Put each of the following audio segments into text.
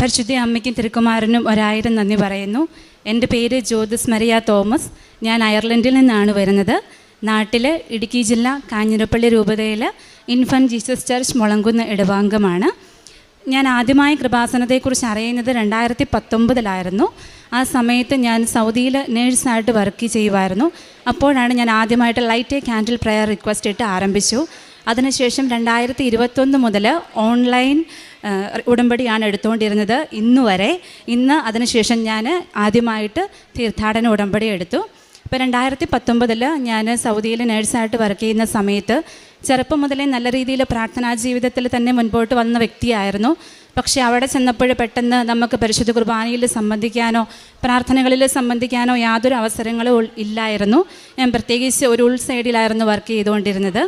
പരിശുദ്ധ അമ്മയ്ക്കും തിരുക്കുമാരനും 1000 നന്ദി പറയുന്നു. എൻ്റെ പേര് ജ്യോതിസ് മരിയ തോമസ്. ഞാൻ അയർലൻഡിൽ നിന്നാണ് വരുന്നത്. നാട്ടിൽ ഇടുക്കി ജില്ല കാഞ്ഞിരപ്പള്ളി രൂപതയിൽ ഇൻഫൻറ്റ് ജീസസ് ചർച്ച് മുളങ്കുന്ന് ഇടവാംഗമാണ്. ഞാൻ ആദ്യമായി കൃപാസനത്തെക്കുറിച്ച് അറിയുന്നത് 2019 ആ സമയത്ത് ഞാൻ സൗദിയിൽ നേഴ്സായിട്ട് വർക്ക് ചെയ്യുമായിരുന്നു. അപ്പോഴാണ് ഞാൻ ആദ്യമായിട്ട് light a candle prayer request ഇട്ട് ആരംഭിച്ചു. അതിനുശേഷം 2021 മുതൽ ഓൺലൈൻ ഉടമ്പടിയാണ് എടുത്തുകൊണ്ടിരുന്നത് ഇന്ന് അതിനുശേഷം ഞാൻ ആദ്യമായിട്ട് തീർത്ഥാടന ഉടമ്പടി എടുത്തു. ഇപ്പോൾ 2019 ഞാൻ സൗദിയിൽ നേഴ്സായിട്ട് വർക്ക് ചെയ്യുന്ന സമയത്ത് ചെറുപ്പം മുതലേ നല്ല രീതിയിൽ പ്രാർത്ഥനാ ജീവിതത്തിൽ തന്നെ മുൻപോട്ട് വന്ന വ്യക്തിയായിരുന്നു. പക്ഷേ അവിടെ ചെന്നപ്പോൾ പെട്ടെന്ന് നമുക്ക് പരിശുദ്ധ കുർബാനയിൽ സംബന്ധിക്കാനോ പ്രാർത്ഥനകളിൽ സംബന്ധിക്കാനോ യാതൊരു അവസരങ്ങളും ഇല്ലായിരുന്നു. ഞാൻ പ്രത്യേകിച്ച് ഒരു ഉൾസൈഡിലായിരുന്നു വർക്ക് ചെയ്തുകൊണ്ടിരുന്നത്.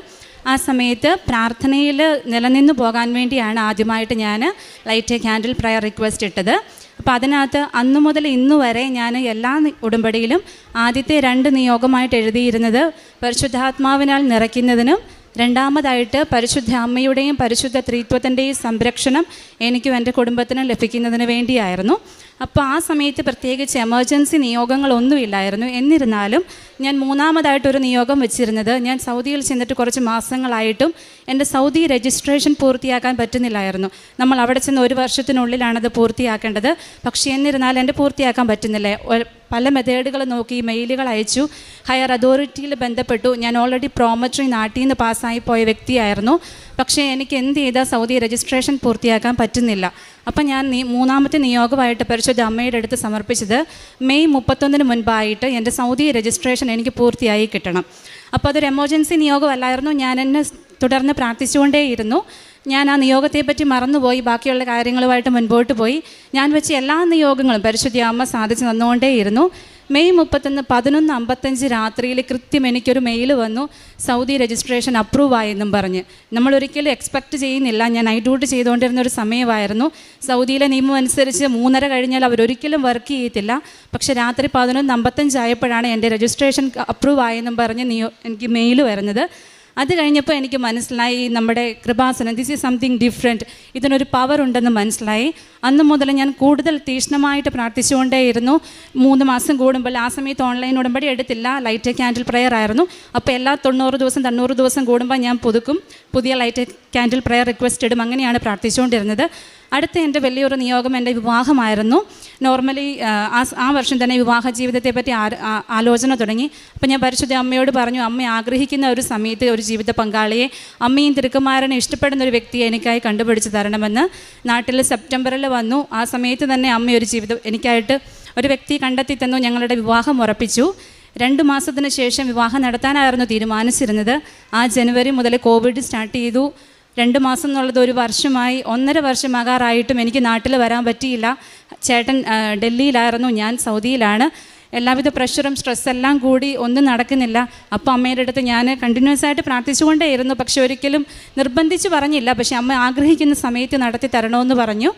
ആ സമയത്ത് പ്രാർത്ഥനയിൽ നിലനിന്ന് പോകാൻ വേണ്ടിയാണ് ആദ്യമായിട്ട് ഞാൻ light a candle prayer request ഇട്ടത്. അപ്പോൾ അതിനകത്ത് അന്നു മുതൽ ഇന്നു വരെ ഞാൻ എല്ലാ ഉടമ്പടിയിലും ആദ്യത്തെ 2 നിയോഗമായിട്ട് എഴുതിയിരുന്നത് പരിശുദ്ധാത്മാവിനാൽ നിറയ്ക്കുന്നതിനും രണ്ടാമതായിട്ട് പരിശുദ്ധ അമ്മയുടെയും പരിശുദ്ധ ത്രിത്വത്തിൻ്റെയും സംരക്ഷണം എനിക്കും എൻ്റെ കുടുംബത്തിനും ലഭിക്കുന്നതിന് വേണ്ടിയായിരുന്നു. അപ്പോൾ ആ സമയത്ത് പ്രത്യേകിച്ച് എമർജൻസി നിയോഗങ്ങളൊന്നുമില്ലായിരുന്നു. എന്നിരുന്നാലും ഞാൻ മൂന്നാമതായിട്ടൊരു നിയോഗം വെച്ചിരുന്നത്, ഞാൻ സൗദിയിൽ ചെന്നിട്ട് കുറച്ച് മാസങ്ങളായിട്ടും എൻ്റെ സൗദി രജിസ്ട്രേഷൻ പൂർത്തിയാക്കാൻ പറ്റുന്നില്ലായിരുന്നു. നമ്മൾ അവിടെ ചെന്ന് 1 വർഷത്തിനുള്ളിലാണത് പൂർത്തിയാക്കേണ്ടത്. പക്ഷേ എന്നിരുന്നാലും എൻ്റെ പൂർത്തിയാക്കാൻ പറ്റുന്നില്ല. പല മെത്തേഡുകൾ നോക്കി മെയിലുകൾ അയച്ചു, ഹയർ അതോറിറ്റിയിൽ ബന്ധപ്പെട്ടു. ഞാൻ ഓൾറെഡി പ്രോമട്രി നാട്ടിൽ നിന്ന് പാസ്സായി പോയ വ്യക്തിയായിരുന്നു. പക്ഷേ എനിക്ക് എന്ത് ചെയ്താൽ സൗദി രജിസ്ട്രേഷൻ പൂർത്തിയാക്കാൻ പറ്റുന്നില്ല. അപ്പം ഞാൻ മൂന്നാമത്തെ നിയോഗമായിട്ട് പരിശുദ്ധ അമ്മയുടെ അടുത്ത് സമർപ്പിച്ചത് മെയ് 31 മുൻപായിട്ട് എൻ്റെ സൗദി രജിസ്ട്രേഷൻ എനിക്ക് പൂർത്തിയായി കിട്ടണം. അപ്പോൾ അതൊരു എമർജൻസി നിയോഗമല്ലായിരുന്നു. ഞാൻ എന്നെ തുടർന്ന് പ്രാർത്ഥിച്ചുകൊണ്ടേയിരുന്നു. ഞാൻ ആ നിയോഗത്തെപ്പറ്റി മറന്നുപോയി, ബാക്കിയുള്ള കാര്യങ്ങളുമായിട്ട് മുൻപോട്ട് പോയി. ഞാൻ വെച്ച എല്ലാ നിയോഗങ്ങളും പരിശുദ്ധ അമ്മ സാധിച്ച് തന്നുകൊണ്ടേയിരുന്നു. മെയ് 31 11:55 രാത്രിയിൽ കൃത്യം എനിക്കൊരു മെയിൽ വന്നു, സൗദി രജിസ്ട്രേഷൻ അപ്രൂവ് ആയെന്നും പറഞ്ഞ്. നമ്മളൊരിക്കലും എക്സ്പെക്റ്റ് ചെയ്യുന്നില്ല. ഞാൻ നൈറ്റ് ഡ്യൂട്ടി ചെയ്തുകൊണ്ടിരുന്ന ഒരു സമയമായിരുന്നു. സൗദിയിലെ നിയമം അനുസരിച്ച് 3:30 കഴിഞ്ഞാൽ അവരൊരിക്കലും വർക്ക് ചെയ്യത്തില്ല. പക്ഷേ രാത്രി 11:55 ആയപ്പോഴാണ് എൻ്റെ രജിസ്ട്രേഷൻ അപ്രൂവ് ആയെന്നും പറഞ്ഞ് എനിക്ക് മെയിൽ വരുന്നത്. അത് കഴിഞ്ഞപ്പോൾ എനിക്ക് മനസ്സിലായി, നമ്മുടെ Kripasanam this is something different, ഇതിനൊരു പവർ ഉണ്ടെന്ന് മനസ്സിലായി. അന്ന് മുതൽ ഞാൻ കൂടുതൽ തീക്ഷ്ണമായിട്ട് പ്രാർത്ഥിച്ചുകൊണ്ടേയിരുന്നു. 3 മാസം കൂടുമ്പോൾ, ആ സമയത്ത് ഓൺലൈൻ ഉടമ്പടി എടുത്തില്ല, ലൈറ്റ് എ ക്യാൻഡിൽ പ്രയർ ആയിരുന്നു. അപ്പോൾ എല്ലാ 90 ദിവസം കൂടുമ്പോൾ ഞാൻ പുതിയ light a candle prayer request ഇടും. അങ്ങനെയാണ് പ്രാർത്ഥിച്ചുകൊണ്ടിരുന്നത്. അടുത്ത എൻ്റെ വലിയൊരു നിയോഗം എൻ്റെ വിവാഹമായിരുന്നു. നോർമലി ആ വർഷം തന്നെ വിവാഹ ജീവിതത്തെ പറ്റി ആലോചന തുടങ്ങി. അപ്പോൾ ഞാൻ പരിശുദ്ധ അമ്മയോട് പറഞ്ഞു, അമ്മ ആഗ്രഹിക്കുന്ന ഒരു സമയത്ത് ഒരു ജീവിത പങ്കാളിയെ, അമ്മയും തിരുക്കുമാരനെ ഇഷ്ടപ്പെടുന്ന ഒരു വ്യക്തിയെ എനിക്കായി കണ്ടുപിടിച്ച് തരണമെന്ന്. നാട്ടിൽ സെപ്റ്റംബറിൽ വന്നു. ആ സമയത്ത് തന്നെ അമ്മ എനിക്കായിട്ട് ഒരു വ്യക്തി കണ്ടെത്തി തന്നു. ഞങ്ങളുടെ വിവാഹം ഉറപ്പിച്ചു. 2 മാസത്തിന് ശേഷം വിവാഹം നടത്താനായിരുന്നു തീരുമാനിച്ചിരുന്നത്. ആ ജനുവരി മുതൽ കോവിഡ് സ്റ്റാർട്ട് ചെയ്തു. 2 മാസം എന്നുള്ളത് 1 വർഷമായി. 1.5 വർഷമാകാറായിട്ടും എനിക്ക് നാട്ടിൽ വരാൻ പറ്റിയില്ല. ചേട്ടൻ ഡൽഹിയിലായിരുന്നു, ഞാൻ സൗദിയിലാണ്. എല്ലാവിധ പ്രഷറും സ്ട്രെസ്സെല്ലാം കൂടി ഒന്നും നടക്കുന്നില്ല. അപ്പോൾ അമ്മയുടെ അടുത്ത് ഞാൻ കണ്ടിന്യൂസ് ആയിട്ട് പ്രാർത്ഥിച്ചുകൊണ്ടേയിരുന്നു. പക്ഷെ ഒരിക്കലും നിർബന്ധിച്ച് പറഞ്ഞില്ല. പക്ഷെ അമ്മ ആഗ്രഹിക്കുന്ന സമയത്ത് നടത്തി തരണമെന്ന് പറഞ്ഞു.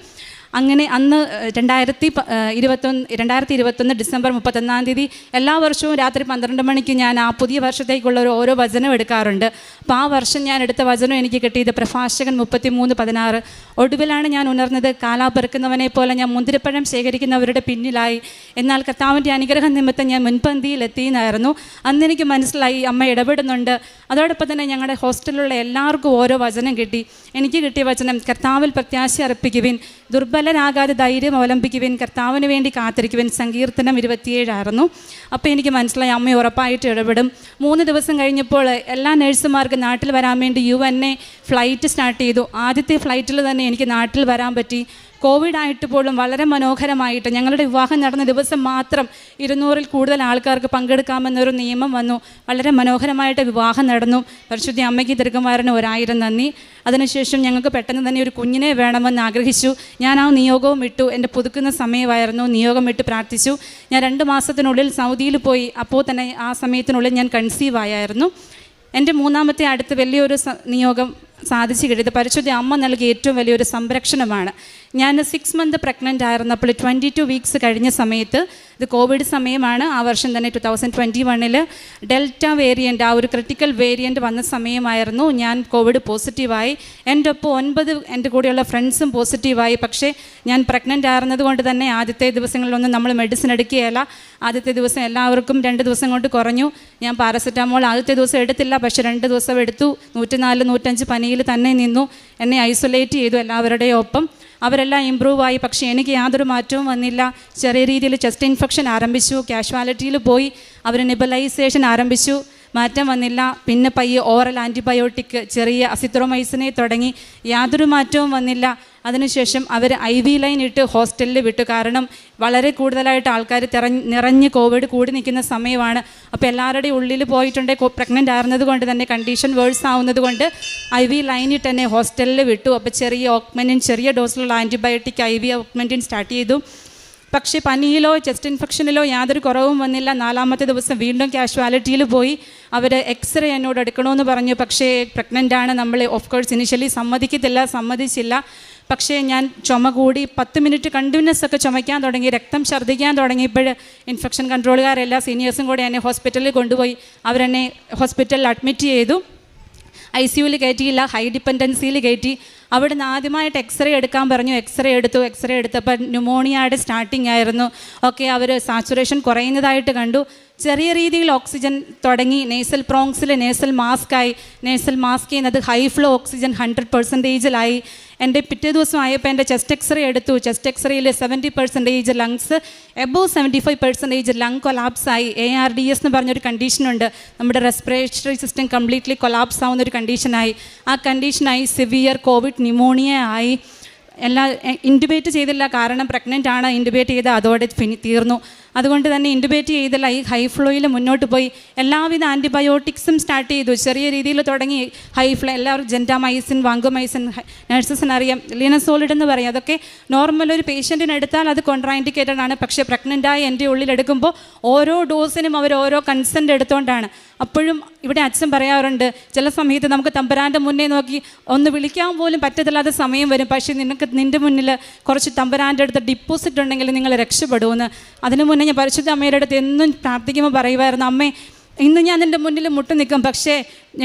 അങ്ങനെ അന്ന് 2021 ഡിസംബർ 31 എല്ലാ വർഷവും രാത്രി 12 മണിക്ക് ഞാൻ ആ പുതിയ വർഷത്തേക്കുള്ള ഓരോ വചനം എടുക്കാറുണ്ട്. അപ്പോൾ ആ വർഷം ഞാൻ എടുത്ത വചനം എനിക്ക് കിട്ടിയത് പ്രഭാഷകൻ 33:16. ഒടുവിലാണ് ഞാൻ ഉണർന്നത്, കാലാ പെറുക്കുന്നവനെ പോലെ ഞാൻ മുന്തിരിപ്പഴം ശേഖരിക്കുന്നവരുടെ പിന്നിലായി, എന്നാൽ കർത്താവിൻ്റെ അനുഗ്രഹം നിമിത്തം ഞാൻ മുൻപന്തിയിലെത്തിയെന്നായിരുന്നു. അന്ന് എനിക്ക് മനസ്സിലായി അമ്മ ഇടപെടുന്നുണ്ട്. അതോടൊപ്പം തന്നെ ഞങ്ങളുടെ ഹോസ്റ്റലിലുള്ള എല്ലാവർക്കും ഓരോ വചനം കിട്ടി. എനിക്ക് കിട്ടിയ വചനം, കർത്താവിൽ പ്രത്യാശ അർപ്പിക്കുവിൻ, ദുർബലരാകാതെ ധൈര്യം അവലംബിക്കുവിൻ, കർത്താവിന് വേണ്ടി കാത്തിരിക്കുവിൻ. സങ്കീർത്തനം 27 ആയിരുന്നു. അപ്പോൾ എനിക്ക് മനസ്സിലായി അമ്മ ഉറപ്പായിട്ട് ഇടപെടും. 3 ദിവസം കഴിഞ്ഞപ്പോൾ എല്ലാ നഴ്സുമാർക്കും നാട്ടിൽ വരാൻ വേണ്ടി UNA ഫ്ലൈറ്റ് സ്റ്റാർട്ട് ചെയ്തു. ആദ്യത്തെ ഫ്ലൈറ്റിൽ തന്നെ എനിക്ക് നാട്ടിൽ വരാൻ പറ്റി. കോവിഡായിട്ട് പോലും വളരെ മനോഹരമായിട്ട് ഞങ്ങളുടെ വിവാഹം നടന്ന ദിവസം മാത്രം 200-ൽ കൂടുതൽ ആൾക്കാർക്ക് പങ്കെടുക്കാമെന്നൊരു നിയമം വന്നു. വളരെ മനോഹരമായിട്ട് വിവാഹം നടന്നു. പരിശുദ്ധ അമ്മയ്ക്ക് തിരുക്കുമാരന് 1000 നന്ദി. അതിനുശേഷം ഞങ്ങൾക്ക് പെട്ടെന്ന് തന്നെ ഒരു കുഞ്ഞിനെ വേണമെന്ന് ആഗ്രഹിച്ചു. ഞാൻ ആ നിയോഗവും ഇട്ടു. എൻ്റെ പുതുക്കുന്ന സമയമായിരുന്നു. നിയോഗം ഇട്ട് പ്രാർത്ഥിച്ചു. ഞാൻ 2 മാസത്തിനുള്ളിൽ സൗദിയിൽ പോയി. അപ്പോൾ തന്നെ ആ സമയത്തിനുള്ളിൽ ഞാൻ കൺസീവ് ആയായിരുന്നു. എൻ്റെ മൂന്നാമത്തെ അടുത്ത് വലിയൊരു നിയോഗം സാധിച്ചു കിട്ടിയത് പരിശുദ്ധ അമ്മ നൽകിയ ഏറ്റവും വലിയൊരു സംരക്ഷണമാണ്. ഞാൻ 6 മന്ത് പ്രഗ്നൻ്റ് ആയിരുന്നപ്പോൾ 22 വീക്സ് കഴിഞ്ഞ സമയത്ത്, ഇത് കോവിഡ് സമയമാണ്, ആ വർഷം തന്നെ 2021 ഡെൽറ്റ വേരിയൻ്റ്, ആ ഒരു ക്രിട്ടിക്കൽ വേരിയൻ്റ് വന്ന സമയമായിരുന്നു. ഞാൻ കോവിഡ് പോസിറ്റീവായി. എൻ്റെ ഒപ്പം 9 എൻ്റെ കൂടെയുള്ള ഫ്രണ്ട്സും പോസിറ്റീവായി. പക്ഷേ ഞാൻ പ്രഗ്നൻ്റ് ആയിരുന്നത് കൊണ്ട് തന്നെ ആദ്യത്തെ ദിവസങ്ങളിലൊന്നും നമ്മൾ മെഡിസിൻ എടുക്കുകയില്ല. ആദ്യത്തെ ദിവസം എല്ലാവർക്കും 2 ദിവസം കൊണ്ട് കുറഞ്ഞു. ഞാൻ പാരസെറ്റാമോൾ ആദ്യത്തെ ദിവസം എടുത്തില്ല, പക്ഷേ 2 ദിവസം എടുത്തു. 104-105 പനിയിൽ തന്നെ നിന്നു. എന്നെ ഐസൊലേറ്റ് ചെയ്തു എല്ലാവരുടെയും ഒപ്പം. അവരെല്ലാം ഇമ്പ്രൂവ് ആയി. പക്ഷേ എനിക്ക് യാതൊരു മാറ്റവും വന്നില്ല. ചെറിയ രീതിയിൽ ചെസ്റ്റ് ഇൻഫെക്ഷൻ ആരംഭിച്ചു. കാഷ്വാലിറ്റിയിൽ പോയി അവർ നെബുലൈസേഷൻ ആരംഭിച്ചു, മാറ്റം വന്നില്ല. പിന്നെ പയ്യെ ഓറൽ ആൻറ്റിബയോട്ടിക് ചെറിയ അസിത്രോമൈസിനെ തുടങ്ങി, യാതൊരു മാറ്റവും വന്നില്ല. അതിനുശേഷം അവർ IV ലൈൻ ഇട്ട് ഹോസ്റ്റലിൽ വിട്ടു. കാരണം വളരെ കൂടുതലായിട്ട് ആൾക്കാർ നിറഞ്ഞ് കോവിഡ് കൂടി നിൽക്കുന്ന സമയമാണ്. അപ്പോൾ എല്ലാവരുടെയും ഉള്ളിൽ പോയിട്ടുണ്ട്. പ്രഗ്നൻ്റ് ആയിരുന്നത് കൊണ്ട് തന്നെ കണ്ടീഷൻ വേഴ്സ് ആവുന്നത് കൊണ്ട് IV ലൈനിൽ തന്നെ ഹോസ്റ്റലിൽ വിട്ടു. അപ്പോൾ ചെറിയ ഓക്മെൻറ്റിൻ, ചെറിയ ഡോസിലുള്ള ആൻറ്റിബയോട്ടിക് IV ഓക്മെൻറ്റിൻ സ്റ്റാർട്ട് ചെയ്തു. പക്ഷേ പനിയിലോ ചെസ്റ്റ് ഇൻഫെക്ഷനിലോ യാതൊരു കുറവും വന്നില്ല. 4ാമത്തെ ദിവസം വീണ്ടും കാഷ്വാലിറ്റിയിൽ പോയി. അവർ എക്സ്റേ എന്നോട് എടുക്കണമെന്ന് പറഞ്ഞു. പക്ഷേ പ്രഗ്നൻ്റ് ആണ്, നമ്മൾ ഓഫ് കോഴ്സ് ഇനിഷ്യലി സമ്മതിച്ചില്ല. പക്ഷേ ഞാൻ ചുമ കൂടി 10 മിനിറ്റ് കണ്ടിന്യൂസ് ഒക്കെ ചുമയ്ക്കാൻ തുടങ്ങി, രക്തം ഛർദ്ദിക്കാൻ തുടങ്ങിയപ്പോൾ ഇൻഫെക്ഷൻ കൺട്രോളുകാരെല്ലാ സീനിയേഴ്സും കൂടി എന്നെ ഹോസ്പിറ്റലിൽ കൊണ്ടുപോയി. അവരെന്നെ ഹോസ്പിറ്റലിൽ അഡ്മിറ്റ് ചെയ്തു. ICUവിൽ കയറ്റിയില്ല, ഹൈ ഡിപ്പെൻഡൻസിയിൽ കയറ്റി. അവിടുന്ന് ആദ്യമായിട്ട് എക്സ്റേ എടുക്കാൻ പറഞ്ഞു. എക്സ്റേ എടുത്തപ്പോൾ ന്യൂമോണിയയുടെ സ്റ്റാർട്ടിങ് ആയിരുന്നു. ഓക്കെ, അവർ സാച്ചുറേഷൻ കുറയുന്നതായിട്ട് കണ്ടു. ചെറിയ രീതിയിൽ ഓക്സിജൻ തുടങ്ങി. നേസൽ പ്രോങ്സിൽ നേസൽ മാസ്കായി. നേസൽ മാസ്ക് ചെയ്യുന്നത് ഹൈ ഫ്ലോ ഓക്സിജൻ 100%-ലായി. എൻ്റെ പിറ്റേ ദിവസം ആയപ്പോൾ എൻ്റെ ചെസ്റ്റ് എക്സ്റേ എടുത്തു. ചെസ്റ്റ് എക്സ്റേയിൽ 70% ലങ്സ്, എബോവ് 75% ലങ് കൊലാപ്സായി. ARDS എന്ന് പറഞ്ഞൊരു കണ്ടീഷനുണ്ട്. നമ്മുടെ റെസ്പിറേറ്ററി സിസ്റ്റം കംപ്ലീറ്റ്ലി കൊലാപ്സ് ആവുന്ന ഒരു കണ്ടീഷനായി. ആ കണ്ടീഷനായി സിവിയർ കോവിഡ് ന്യൂമോണിയ ആയി. ഇൻറ്റുബേറ്റ് ചെയ്തില്ല, കാരണം പ്രഗ്നൻ്റ് ആണ്. ഇൻറ്റുബേറ്റ് ചെയ്ത് അതോടെ തീർന്നു. അതുകൊണ്ട് തന്നെ ഇൻറ്റുബേറ്റ് ചെയ്തില്ല. ഈ ഹൈ ഫ്ലോയിൽ മുന്നോട്ട് പോയി. എല്ലാവിധ ആൻറ്റിബയോട്ടിക്സും സ്റ്റാർട്ട് ചെയ്തു. ചെറിയ രീതിയിൽ തുടങ്ങി. ഹൈ ഫ്ലോ എല്ലാവരും ജെൻറ്റാമൈസിൻ, വാങ്കോമൈസിൻ, നഴ്സസിനറിയാം, ലിനസോളിഡ് എന്ന് പറയും. അതൊക്കെ നോർമൽ ഒരു പേഷ്യൻറ്റിന് എടുത്താൽ അത് കോൺട്രാഇൻഡിക്കേറ്റഡ് ആണ്. പക്ഷേ പ്രഗ്നൻ്റായി എൻ്റെ ഉള്ളിൽ എടുക്കുമ്പോൾ ഓരോ ഡോസിനും അവർ ഓരോ കൺസെൻറ്റ് എടുത്തുകൊണ്ടാണ്. അപ്പോഴും ഇവിടെ അച്ഛൻ പറയാറുണ്ട്, ചില സമയത്ത് നമുക്ക് തമ്പുരാൻ്റെ മുന്നേ നോക്കി ഒന്ന് വിളിക്കാൻ പോലും പറ്റത്തില്ലാത്ത സമയം വരും. പക്ഷേ നിൻ്റെ മുന്നിൽ കുറച്ച് തമ്പുരാൻ്റെ അടുത്ത് ഡിപ്പോസിറ്റ് ഉണ്ടെങ്കിൽ നിങ്ങൾ രക്ഷപ്പെടുമെന്ന്. അതിനു മുന്നേ ഞാൻ പരിശുദ്ധ അമ്മയുടെ അടുത്ത് എന്നും പ്രാർത്ഥിക്കുമ്പോൾ പറയുമായിരുന്നു, അമ്മേ ഇന്ന് ഞാൻ നിൻ്റെ മുന്നിൽ മുട്ട് നിൽക്കും, പക്ഷേ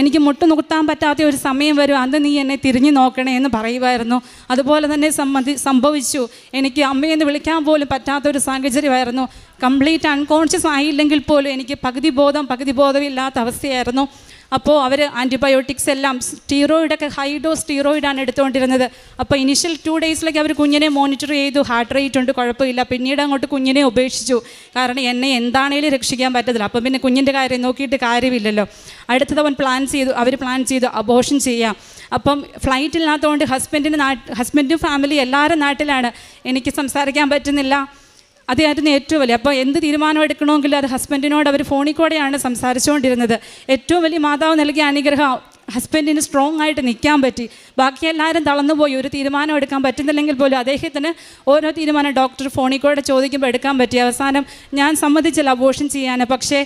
എനിക്ക് മുട്ട് നിർത്താൻ പറ്റാത്ത ഒരു സമയം വരും, അന്ന് നീ എന്നെ തിരിഞ്ഞു നോക്കണേ എന്ന് പറയുമായിരുന്നു. അതുപോലെ തന്നെ സംഭവിച്ചു. എനിക്ക് അമ്മയെന്ന് വിളിക്കാൻ പോലും പറ്റാത്തൊരു സാഹചര്യമായിരുന്നു. കംപ്ലീറ്റ് അൺകോൺഷ്യസ് ആയില്ലെങ്കിൽ പോലും എനിക്ക് പകുതി ബോധമില്ലാത്ത അവസ്ഥയായിരുന്നു. അപ്പോൾ അവർ ആൻറ്റിബയോട്ടിക്സ് എല്ലാം, സ്റ്റീറോയിഡൊക്കെ ഹൈ ഡോസ് സ്റ്റീറോയിഡാണ് എടുത്തുകൊണ്ടിരുന്നത്. അപ്പോൾ ഇനിഷ്യൽ 2 ഡേയ്സിലേക്ക് അവർ കുഞ്ഞിനെ മോണിറ്റർ ചെയ്തു. ഹാർട്ട് റേറ്റ് ഉണ്ട്, കുഴപ്പമില്ല. പിന്നീട് അങ്ങോട്ട് കുഞ്ഞിനെ ഉപേക്ഷിച്ചു. കാരണം എന്നെ എന്താണേലും രക്ഷിക്കാൻ പറ്റത്തില്ല. അപ്പം പിന്നെ കുഞ്ഞിൻ്റെ കാര്യം നോക്കിയിട്ട് കാര്യമില്ലല്ലോ. അടുത്തത് അവർ പ്ലാൻ ചെയ്തു അബോർഷൻ ചെയ്യാം. അപ്പം ഫ്ലൈറ്റ് ഇല്ലാത്തതുകൊണ്ട് ഹസ്ബൻഡും ഫാമിലി എല്ലാവരും നാട്ടിലാണ്. എനിക്ക് സംസാരിക്കാൻ പറ്റുന്നില്ല. അതായിരുന്നു ഏറ്റവും വലിയ. അപ്പോൾ എന്ത് തീരുമാനം എടുക്കണമെങ്കിലും അത് ഹസ്ബൻഡിനോട് അവർ ഫോണിൽ കൂടെയാണ് സംസാരിച്ചുകൊണ്ടിരുന്നത്. ഏറ്റവും വലിയ മാതാവ് നൽകിയ അനുഗ്രഹം ഹസ്ബൻഡിന് സ്ട്രോങ് ആയിട്ട് നിൽക്കാൻ പറ്റി. ബാക്കി എല്ലാവരും തളർന്നുപോയി. ഒരു തീരുമാനം എടുക്കാൻ പറ്റുന്നില്ലെങ്കിൽ പോലും അദ്ദേഹത്തിന് ഓരോ തീരുമാനം ഡോക്ടർ ഫോണിൽ കൂടെ ചോദിക്കുമ്പോൾ എടുക്കാൻ പറ്റി. അവസാനം ഞാൻ സമ്മതിച്ചില്ല അബോർഷൻ ചെയ്യാൻ. പക്ഷേ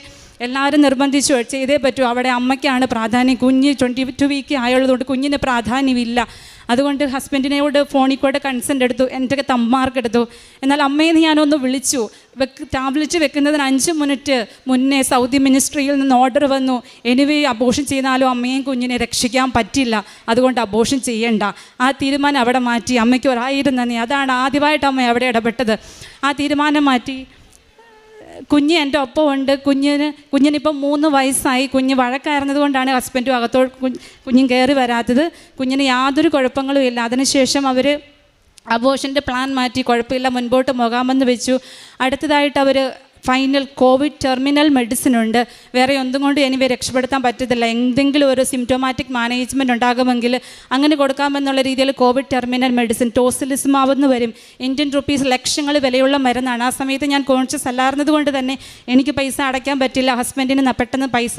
എല്ലാവരും നിർബന്ധിച്ചു, ചെയ്തേ പറ്റൂ. അവിടെ അമ്മയ്ക്കാണ് പ്രാധാന്യം. കുഞ്ഞ് 22 വീക്ക് ആയുള്ളതുകൊണ്ട് കുഞ്ഞിന് പ്രാധാന്യമില്ല. അതുകൊണ്ട് ഹസ്ബൻഡിനോട് ഫോണിൽ കൂടെ കൺസെൻ്റ് എടുത്തു. എൻ്റെ തമ്മാർക്ക് എടുത്തു. എന്നാൽ അമ്മയെന്ന് ഞാനൊന്ന് വിളിച്ചു. ടാബ്ലറ്റ് വെക്കുന്നതിന് 5 മിനിറ്റ് മുന്നേ സൗദി മിനിസ്ട്രിയിൽ നിന്ന് ഓർഡർ വന്നു, എനിവേ അബോർഷൻ ചെയ്താലും അമ്മയും കുഞ്ഞിനെ രക്ഷിക്കാൻ പറ്റില്ല, അതുകൊണ്ട് അബോർഷൻ ചെയ്യണ്ട. ആ തീരുമാനം അവിടെ മാറ്റി. അമ്മയ്ക്ക് 1000 നന്ദി. അതാണ് ആദ്യമായിട്ട് അമ്മ അവിടെ ഇടപെട്ടത്. ആ തീരുമാനം മാറ്റി. കുഞ്ഞ് എൻ്റെ ഒപ്പമുണ്ട്. കുഞ്ഞിനിപ്പം 3 വയസ്സായി. കുഞ്ഞ് വഴക്കായിരുന്നത് കൊണ്ടാണ് ഹസ്ബൻഡും അകത്തോട് കുഞ്ഞും കയറി വരാത്തത്. കുഞ്ഞിന് യാതൊരു കുഴപ്പങ്ങളും ഇല്ല. അതിനുശേഷം അവർ അബോർഷൻ്റെ പ്ലാൻ മാറ്റി. കുഴപ്പമില്ല, മുൻപോട്ട് പോകാമെന്ന് വെച്ചു. അടുത്തതായിട്ട് അവർ ഫൈനൽ കോവിഡ് ടെർമിനൽ മെഡിസിൻ ഉണ്ട്. വേറെ ഒന്നും കൊണ്ട് എനിവേ രക്ഷപ്പെടുത്താൻ പറ്റത്തില്ല. എന്തെങ്കിലും ഒരു സിംറ്റോമാറ്റിക് മാനേജ്മെൻറ്റ് ഉണ്ടാകുമെങ്കിൽ അങ്ങനെ കൊടുക്കാമെന്നുള്ള രീതിയിൽ കോവിഡ് ടെർമിനൽ മെഡിസിൻ ടോസിലിസ്മാവ് എന്ന് വരും. ₹1,000 ലക്ഷങ്ങൾ വിലയുള്ള മരുന്നാണ്. ആ സമയത്ത് ഞാൻ കോൺഷ്യസ് അല്ലായിരുന്നത് കൊണ്ട് തന്നെ എനിക്ക് പൈസ അടയ്ക്കാൻ പറ്റില്ല. ഹസ്ബൻഡിന് പെട്ടെന്ന് പൈസ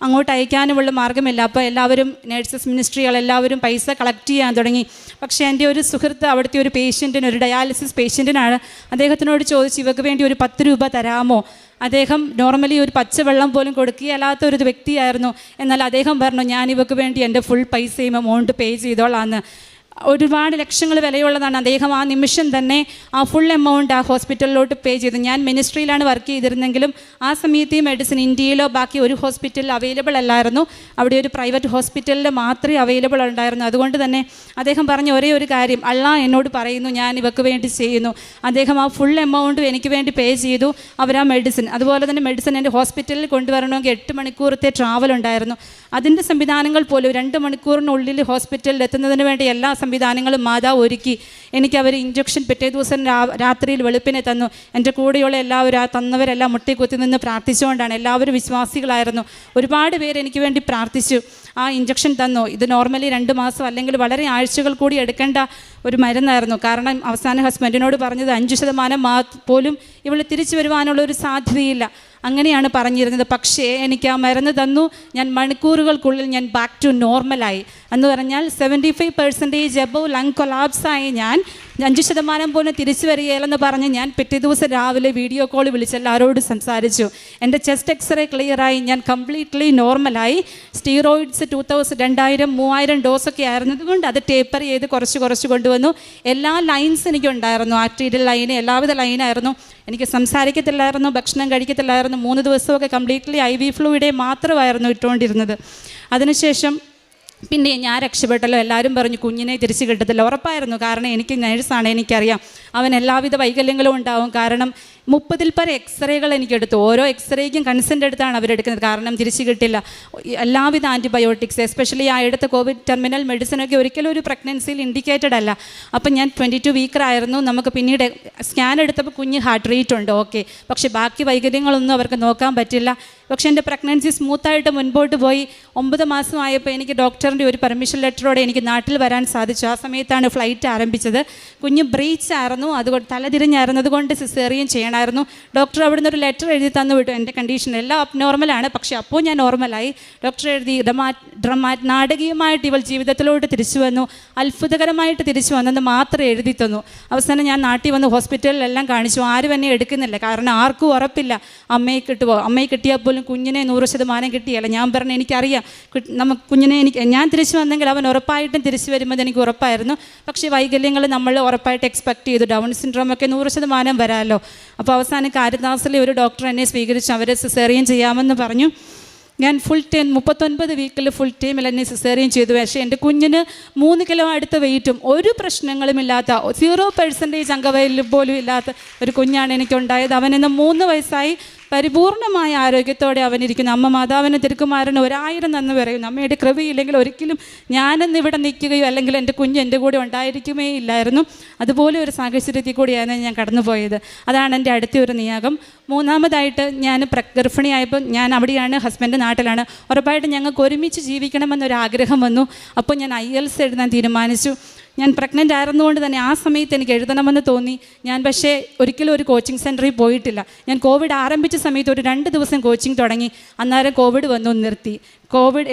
അങ്ങോട്ട് അയക്കാനുമുള്ള മാർഗ്ഗമില്ല. അപ്പോൾ എല്ലാവരും നേഴ്സസ് മിനിസ്ട്രികളെല്ലാവരും പൈസ കളക്ട് ചെയ്യാൻ തുടങ്ങി. പക്ഷേ എൻ്റെ ഒരു സുഹൃത്ത് അവിടുത്തെ ഒരു പേഷ്യൻറ്റിന്, ഒരു ഡയാലിസിസ് പേഷ്യൻറ്റിനാണ്, അദ്ദേഹത്തിനോട് ചോദിച്ചു, ഇവർക്ക് വേണ്ടി ഒരു 10 രൂപ തരാമോ? അദ്ദേഹം നോർമലി ഒരു പച്ചവെള്ളം പോലും കൊടുക്കുകയല്ലാത്തൊരു വ്യക്തിയായിരുന്നു. എന്നാൽ അദ്ദേഹം പറഞ്ഞു, ഞാൻ ഇവർക്ക് വേണ്ടി എൻ്റെ ഫുൾ പൈസയും എമൗണ്ട് പേ ചെയ്തോളാന്ന്. ഒരുപാട് ലക്ഷങ്ങൾ വിലയുള്ളതാണ്. അദ്ദേഹം ആ നിമിഷം തന്നെ ആ ഫുൾ എമൗണ്ട് ആ ഹോസ്പിറ്റലിലോട്ട് പേ ചെയ്തു. ഞാൻ മിനിസ്ട്രിയിലാണ് വർക്ക് ചെയ്തിരുന്നെങ്കിലും ആ സമയത്ത് ഈ മെഡിസിൻ ഇന്ത്യയിലോ ബാക്കി ഒരു ഹോസ്പിറ്റലിൽ അവൈലബിൾ അല്ലായിരുന്നു. അവിടെ ഒരു പ്രൈവറ്റ് ഹോസ്പിറ്റലിൽ മാത്രമേ അവൈലബിൾ ഉണ്ടായിരുന്നു. അതുകൊണ്ട് തന്നെ അദ്ദേഹം പറഞ്ഞ ഒരേ ഒരു കാര്യം, അള്ളാഹ് എന്നോട് പറയുന്നു ഞാൻ ഇവർക്ക് വേണ്ടി ചെയ്യുന്നു. അദ്ദേഹം ആ ഫുൾ എമൗണ്ടും എനിക്ക് വേണ്ടി പേ ചെയ്തു. അവർ ആ മെഡിസിൻ, അതുപോലെ തന്നെ മെഡിസിൻ എൻ്റെ ഹോസ്പിറ്റലിൽ കൊണ്ടുവരണമെങ്കിൽ 8 മണിക്കൂറത്തെ ട്രാവൽ ഉണ്ടായിരുന്നു. അതിൻ്റെ സംവിധാനങ്ങൾ പോലും 2 മണിക്കൂറിനുള്ളിൽ ഹോസ്പിറ്റലിൽ എത്തുന്നതിന് വേണ്ടി എല്ലാ സംവിധാനങ്ങളും മാതാവ് ഒരുക്കി. എനിക്ക് അവർ ഇഞ്ചക്ഷൻ പിറ്റേ ദിവസം രാത്രിയിൽ വെളുപ്പിനെ തന്നു. എൻ്റെ കൂടെയുള്ള എല്ലാവരും, ആ തന്നവരെല്ലാം മുട്ടിക്കുത്തി നിന്ന് പ്രാർത്ഥിച്ചുകൊണ്ടാണ്. എല്ലാവരും വിശ്വാസികളായിരുന്നു. ഒരുപാട് പേര് എനിക്ക് വേണ്ടി പ്രാർത്ഥിച്ചു. ആ ഇഞ്ചക്ഷൻ തന്നു. ഇത് നോർമലി 2 മാസം അല്ലെങ്കിൽ വളരെ ആഴ്ചകൾ കൂടി എടുക്കേണ്ട ഒരു മരുന്നായിരുന്നു. കാരണം അവസാനം ഹസ്ബൻഡിനോട് പറഞ്ഞത് 5% പോലും ഇവൾ തിരിച്ചു വരുവാനുള്ളൊരു സാധ്യതയില്ല, അങ്ങനെയാണ് പറഞ്ഞിരുന്നത്. പക്ഷേ എനിക്ക് ആ മരുന്ന് തന്നു. ഞാൻ മണിക്കൂറുകൾക്കുള്ളിൽ ഞാൻ ബാക്ക് ടു നോർമലായി. എന്ന് പറഞ്ഞാൽ 75% എബവ് ലങ് കൊളാപ്സായി. ഞാൻ 5% പോലും തിരിച്ചു വരികയില്ലെന്ന് പറഞ്ഞ് ഞാൻ പിറ്റേ ദിവസം രാവിലെ വീഡിയോ കോൾ വിളിച്ച് എല്ലാവരോടും സംസാരിച്ചു. എൻ്റെ ചെസ്റ്റ് എക്സ്റേ ക്ലിയറായി. ഞാൻ കംപ്ലീറ്റ്ലി നോർമലായി. സ്റ്റീറോയിഡ്സ് 2000-3000 ഡോസൊക്കെ ആയിരുന്നതുകൊണ്ട് അത് ടേപ്പർ ചെയ്ത് കുറച്ച് കൊണ്ടുവന്നു. എല്ലാ ലൈൻസ് എനിക്കുണ്ടായിരുന്നു. ആർട്ടീരിയൽ ലൈന്, എല്ലാവിധ ലൈനായിരുന്നു. എനിക്ക് സംസാരിക്കത്തില്ലായിരുന്നു, ഭക്ഷണം കഴിക്കത്തില്ലായിരുന്നു. 3 ദിവസമൊക്കെ കംപ്ലീറ്റ്ലി IV ഫ്ലൂയിഡേ മാത്രമായിരുന്നു ഇട്ടുകൊണ്ടിരുന്നത്. അതിനുശേഷം പിന്നെ ഞാൻ രക്ഷപ്പെട്ടല്ലോ. എല്ലാവരും പറഞ്ഞു കുഞ്ഞിനെ തിരിച്ച് കിട്ടത്തില്ല. ഉറപ്പായിരുന്നു, കാരണം എനിക്ക് നേഴ്സാണ്, എനിക്കറിയാം അവൻ എല്ലാവിധ വൈകല്യങ്ങളും ഉണ്ടാവും. കാരണം 30-ൽ പരം എക്സ്റേകൾ എനിക്കെടുത്തു. ഓരോ എക്സ്റേക്കും കൺസെൻ്റ് എടുത്താണ് അവരെടുക്കുന്നത്, കാരണം തിരിച്ചു കിട്ടില്ല. എല്ലാവിധ ആൻറ്റിബയോട്ടിക്സ്, എസ്പെഷ്യലി ആ എടുത്ത കോവിഡ് ടെർമിനൽ മെഡിസിനൊക്കെ ഒരിക്കലും ഒരു പ്രഗ്നൻസിയിൽ ഇൻഡിക്കേറ്റഡ് അല്ല. അപ്പം ഞാൻ 22 വീക്കറായിരുന്നു. നമുക്ക് പിന്നീട് സ്കാൻ എടുത്തപ്പോൾ കുഞ്ഞ് ഹാർട്ട് റേറ്റ് ഉണ്ട്, ഓക്കെ, പക്ഷേ ബാക്കി വൈകല്യങ്ങളൊന്നും അവർക്ക് നോക്കാൻ പറ്റില്ല. പക്ഷേ എൻ്റെ പ്രഗ്നൻസി സ്മൂത്തായിട്ട് മുൻപോട്ട് പോയി. 9 മാസമായപ്പോൾ എനിക്ക് ഡോക്ടറിൻ്റെ ഒരു പെർമിഷൻ ലെറ്ററോടെ എനിക്ക് നാട്ടിൽ വരാൻ സാധിച്ചു. ആ സമയത്താണ് ഫ്ലൈറ്റ് ആരംഭിച്ചത്. കുഞ്ഞ് ബ്രീച്ച് ആയിരുന്നു, അതുകൊണ്ട് തലതിരിഞ്ഞായിരുന്നു, അതുകൊണ്ട് സിസേറിയൻ ചെയ്യണമായിരുന്നു. ഡോക്ടർ അവിടുന്ന് ഒരു ലെറ്റർ എഴുതി തന്നു വിട്ടു. എൻ്റെ കണ്ടീഷൻ എല്ലാം അബ്നോർമലാണ്, പക്ഷേ അപ്പോൾ ഞാൻ നോർമലായി. ഡോക്ടർ എഴുതി നാടകീയമായിട്ട് ഇവൾ ജീവിതത്തിലോട്ട് തിരിച്ചു വന്നു, അത്ഭുതകരമായിട്ട് തിരിച്ചു വന്നെന്ന് മാത്രം എഴുതി തന്നു. അവസാനം ഞാൻ നാട്ടിൽ വന്ന് ഹോസ്പിറ്റലിലെല്ലാം കാണിച്ചു. ആരും എന്നെ എടുക്കുന്നില്ല, കാരണം ആർക്കും ഉറപ്പില്ല അമ്മയെ കിട്ടുമോ. അമ്മയെ കിട്ടിയാൽ പോലും കുഞ്ഞിനെ 100% കിട്ടിയല്ല. ഞാൻ പറഞ്ഞു എനിക്കറിയാം നമുക്ക് കുഞ്ഞിനെ ഞാൻ തിരിച്ചു വന്നെങ്കിൽ അവൻ ഉറപ്പായിട്ടും തിരിച്ചു വരുമ്പോൾ എനിക്ക് ഉറപ്പായിരുന്നു. പക്ഷേ വൈകല്യങ്ങൾ നമ്മൾ ഉറപ്പായിട്ട് എക്സ്പെക്ട് ചെയ്തു. ഡൗൺ സിൻഡ്രോം ഒക്കെ 100% വരാമല്ലോ. അപ്പോൾ അവസാനം കാരിദാസിലെ ഒരു ഡോക്ടർ എന്നെ സ്വീകരിച്ചു. അവർ സിസേറിയൻ ചെയ്യാമെന്ന് പറഞ്ഞു. ഞാൻ ഫുൾ ടൈം 39 വീക്കിൽ ഫുൾ ടൈമിൽ എന്നെ സിസേറിയൻ ചെയ്തു. പക്ഷേ എൻ്റെ കുഞ്ഞിന് 3 കിലോ അടുത്ത വെയിറ്റും ഒരു പ്രശ്നങ്ങളുമില്ലാത്ത 0% അംഗവൈകല്യം പോലും ഇല്ലാത്ത ഒരു കുഞ്ഞാണ് എനിക്കുണ്ടായത്. അവനിന്ന് 3 വയസ്സായി. പരിപൂർണമായ ആരോഗ്യത്തോടെ അവനിരിക്കുന്നു. അമ്മ മാതാവിന് തിരുക്കുമാരന് 1000 നന്ദി പറയുന്നു. അമ്മയുടെ കൃപയില്ലെങ്കിൽ ഒരിക്കലും ഞാനെന്ന് ഇവിടെ നിൽക്കുകയോ അല്ലെങ്കിൽ എൻ്റെ കുഞ്ഞ് എൻ്റെ കൂടെ ഉണ്ടായിരിക്കുമേ ഇല്ലായിരുന്നു. അതുപോലെ ഒരു സാഹചര്യത്തിൽ കൂടിയാണ് ഞാൻ കടന്നുപോയത്. അതാണ് എൻ്റെ അടുത്ത ഒരു നിയോഗം. 3-മതായിട്ട് ഞാൻ ഗർഭിണിയായപ്പോൾ ഞാൻ അവിടെയാണ്, ഹസ്ബൻഡ് നാട്ടിലാണ്. ഉറപ്പായിട്ടും ഞങ്ങൾക്ക് ഒരുമിച്ച് ജീവിക്കണമെന്നൊരാഗ്രഹം വന്നു. അപ്പോൾ ഞാൻ IELTS എഴുതാൻ തീരുമാനിച്ചു. ഞാൻ പ്രഗ്നൻ്റ് ആയിരുന്നുകൊണ്ട് തന്നെ ആ സമയത്ത് എനിക്ക് എഴുതണമെന്ന് തോന്നി. ഞാൻ പക്ഷേ ഒരിക്കലും ഒരു കോച്ചിങ് സെൻറ്ററിൽ പോയിട്ടില്ല. ഞാൻ കോവിഡ് ആരംഭിച്ച സമയത്ത് ഒരു 2 ദിവസം കോച്ചിങ് തുടങ്ങി. അന്നേരം കോവിഡ് വന്നു, നിർത്തി.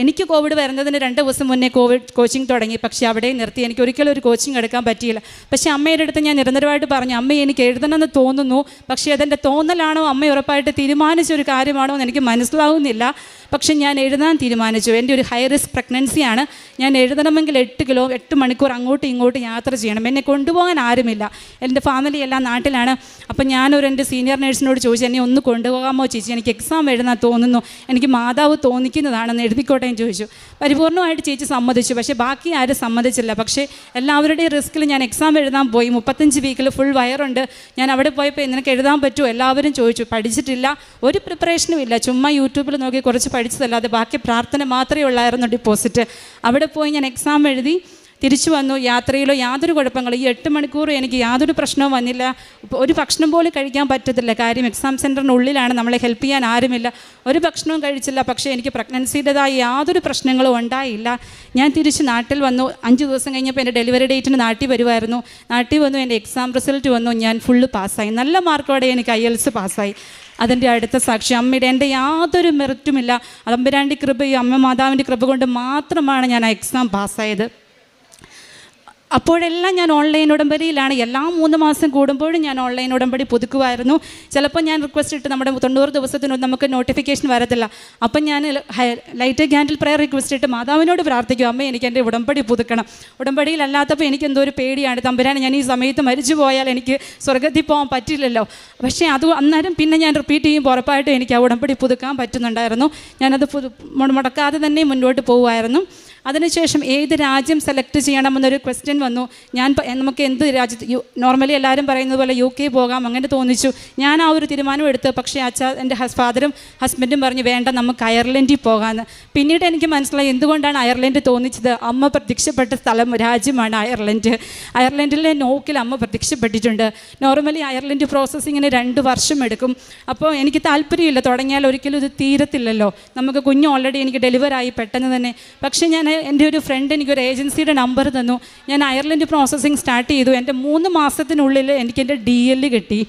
എനിക്ക് കോവിഡ് വരുന്നതിന് 2 ദിവസം മുന്നേ കോവിഡ് കോച്ചിങ് തുടങ്ങി, പക്ഷേ അവിടെ നിർത്തി. എനിക്ക് ഒരിക്കലും ഒരു കോച്ചിങ് എടുക്കാൻ പറ്റിയില്ല. പക്ഷേ അമ്മയുടെ അടുത്ത് ഞാൻ നിരന്തരമായിട്ട് പറഞ്ഞു, അമ്മ എനിക്ക് എഴുതണമെന്ന് തോന്നുന്നു, പക്ഷേ അതെൻ്റെ തോന്നലാണോ അമ്മ ഉറപ്പായിട്ട് തീരുമാനിച്ചൊരു കാര്യമാണോ എന്ന് എനിക്ക് മനസ്സിലാവുന്നില്ല. പക്ഷേ ഞാൻ എഴുതാൻ തീരുമാനിച്ചു. എൻ്റെ ഒരു ഹൈ റിസ്ക് പ്രഗ്നൻസിയാണ്. ഞാൻ എഴുതണമെങ്കിൽ 8 മണിക്കൂർ അങ്ങോട്ടും ഇങ്ങോട്ടും യാത്ര ചെയ്യണം. എന്നെ കൊണ്ടുപോകാൻ ആരുമില്ല. എൻ്റെ ഫാമിലി എല്ലാം നാട്ടിലാണ്. അപ്പം എൻ്റെ സീനിയർ നേഴ്സിനോട് ചോദിച്ചു, എന്നെ ഒന്ന് കൊണ്ടുപോകാമോ ചേച്ചി, എനിക്ക് എക്സാം എഴുതാൻ തോന്നുന്നു, എനിക്ക് മാതാവ് തോന്നിക്കുന്നതാണെന്ന് എഴുതിക്കോട്ടെ എന്ന് ചോദിച്ചു. പരിപൂർണമായിട്ട് ചേച്ചി സമ്മതിച്ചു. പക്ഷേ ബാക്കി ആരും സമ്മതിച്ചില്ല. പക്ഷേ എല്ലാവരുടെയും റിസ്കിൽ ഞാൻ എക്സാം എഴുതാൻ പോയി. 35 വീക്കിൽ ഫുൾ വയറുണ്ട്. ഞാൻ അവിടെ പോയപ്പോൾ നിനക്ക് എഴുതാൻ പറ്റുമോ എല്ലാവരും ചോദിച്ചു. പഠിച്ചിട്ടില്ല, ഒരു പ്രിപ്പറേഷനും ഇല്ല, ചുമ്മാ യൂട്യൂബിൽ നോക്കി കുറച്ച് പഠിച്ചതല്ലാതെ ബാക്കി പ്രാർത്ഥന മാത്രമേ ഉള്ളായിരുന്നു ഡിപ്പോസിറ്റ്. അവിടെ പോയി ഞാൻ എക്സാം എഴുതി തിരിച്ചു വന്നു. യാത്രയിലോ യാതൊരു കുഴപ്പങ്ങളും, ഈ 8 മണിക്കൂർ എനിക്ക് യാതൊരു പ്രശ്നവും വന്നില്ല. ഒരു ഭക്ഷണം പോലും കഴിക്കാൻ പറ്റത്തില്ല, കാര്യം എക്സാം സെൻറ്ററിനുള്ളിലാണ്, നമ്മളെ ഹെൽപ്പ് ചെയ്യാൻ ആരുമില്ല. ഒരു ഭക്ഷണവും കഴിച്ചില്ല. പക്ഷേ എനിക്ക് പ്രഗ്നൻസിയുടേതായ യാതൊരു പ്രശ്നങ്ങളും ഉണ്ടായില്ല. ഞാൻ തിരിച്ച് നാട്ടിൽ വന്നു. 5 ദിവസം കഴിഞ്ഞപ്പോൾ എൻ്റെ ഡെലിവറി ഡേറ്റിന് നാട്ടിൽ വരുമായിരുന്നു. നാട്ടിൽ വന്നു, എൻ്റെ എക്സാം റിസൾട്ട് വന്നു. ഞാൻ ഫുള്ള് പാസ്സായി. നല്ല മാർക്കോടെ എനിക്ക് IELTS പാസ്സായി. അതിൻ്റെ അടുത്ത സാക്ഷി അമ്മയുടെ, എൻ്റെ യാതൊരു മെറിറ്റുമില്ല. തമ്പുരാൻ്റെ കൃപയും അമ്മ മാതാവിൻ്റെ കൃപ കൊണ്ട് മാത്രമാണ് ഞാൻ ആ എക്സാം പാസ്സായത്. അപ്പോഴെല്ലാം ഞാൻ ഓൺലൈൻ ഉടമ്പടിയിലാണ്. എല്ലാ 3 മാസം കൂടുമ്പോഴും ഞാൻ ഓൺലൈൻ ഉടമ്പടി പുതുക്കുമായിരുന്നു. ചിലപ്പോൾ ഞാൻ റിക്വസ്റ്റ് ഇട്ട് നമ്മുടെ 90 ദിവസത്തിനൊന്നും നമുക്ക് നോട്ടിഫിക്കേഷൻ വരത്തില്ല. അപ്പം ഞാൻ ലൈറ്റ് ക്യാൻഡിൽ പ്രയർ റിക്വസ്റ്റ് ഇട്ട് മാതാവിനോട് പ്രാർത്ഥിക്കും, അമ്മ എനിക്ക് എൻ്റെ ഉടമ്പടി പുതുക്കണം. ഉടമ്പടിയിലല്ലാത്തപ്പോൾ എനിക്ക് എന്തോ ഒരു പേടിയാണ്, തമ്പുരാനെ ഞാൻ ഈ സമയത്ത് മരിച്ചു പോയാൽ എനിക്ക് സ്വർഗ്ഗത്തിൽ പോകാൻ പറ്റില്ലല്ലോ. പക്ഷേ അത് അന്നേരം പിന്നെ ഞാൻ റിപ്പീറ്റ് ചെയ്യുമ്പോൾ ഉറപ്പായിട്ടും എനിക്ക് ആ ഉടമ്പടി പുതുക്കാൻ പറ്റുന്നുണ്ടായിരുന്നു. ഞാനത് മുടക്കാതെ തന്നെ മുന്നോട്ട് പോകുമായിരുന്നു. അതിനുശേഷം ഏത് രാജ്യം സെലക്ട് ചെയ്യണമെന്നൊരു ക്വസ്റ്റ്യൻ വന്നു. നമുക്ക് എന്ത് രാജ്യത്ത് നോർമലി എല്ലാവരും പറയുന്നത് പോലെ UK പോകാം അങ്ങനെ തോന്നിച്ചു. ഞാൻ ആ ഒരു തീരുമാനം എടുത്തു. പക്ഷേ എൻ്റെ ഫാദറും ഹസ്ബൻഡും പറഞ്ഞു വേണ്ട നമുക്ക് അയർലൻഡിൽ പോകാമെന്ന്. പിന്നീട് എനിക്ക് മനസ്സിലായി എന്തുകൊണ്ടാണ് അയർലൻഡ് തോന്നിച്ചത്. അമ്മ പ്രത്യക്ഷപ്പെട്ട രാജ്യമാണ് അയർലൻഡ്. അയർലൻഡിലെ നോക്കിൽ അമ്മ പ്രത്യക്ഷപ്പെട്ടിട്ടുണ്ട്. നോർമലി അയർലൻഡ് പ്രോസസ്സിങ്ങിന് 2 വർഷം എടുക്കും. അപ്പോൾ എനിക്ക് താല്പര്യമില്ല, തുടങ്ങിയാൽ ഒരിക്കലും ഇത് തീരത്തില്ലല്ലോ. നമുക്ക് കുഞ്ഞ് ഓൾറെഡി എനിക്ക് ഡെലിവറായി പെട്ടെന്ന് തന്നെ. പക്ഷേ ഞാൻ എൻ്റെ ഒരു ഫ്രണ്ട് എനിക്കൊരു ഏജൻസിയുടെ നമ്പർ തന്നു. ഞാൻ അയർലൻഡ് പ്രോസസ്സിങ് സ്റ്റാർട്ട് ചെയ്തു. എൻ്റെ 3 മാസത്തിനുള്ളിൽ എനിക്കെൻ്റെ DL കിട്ടി.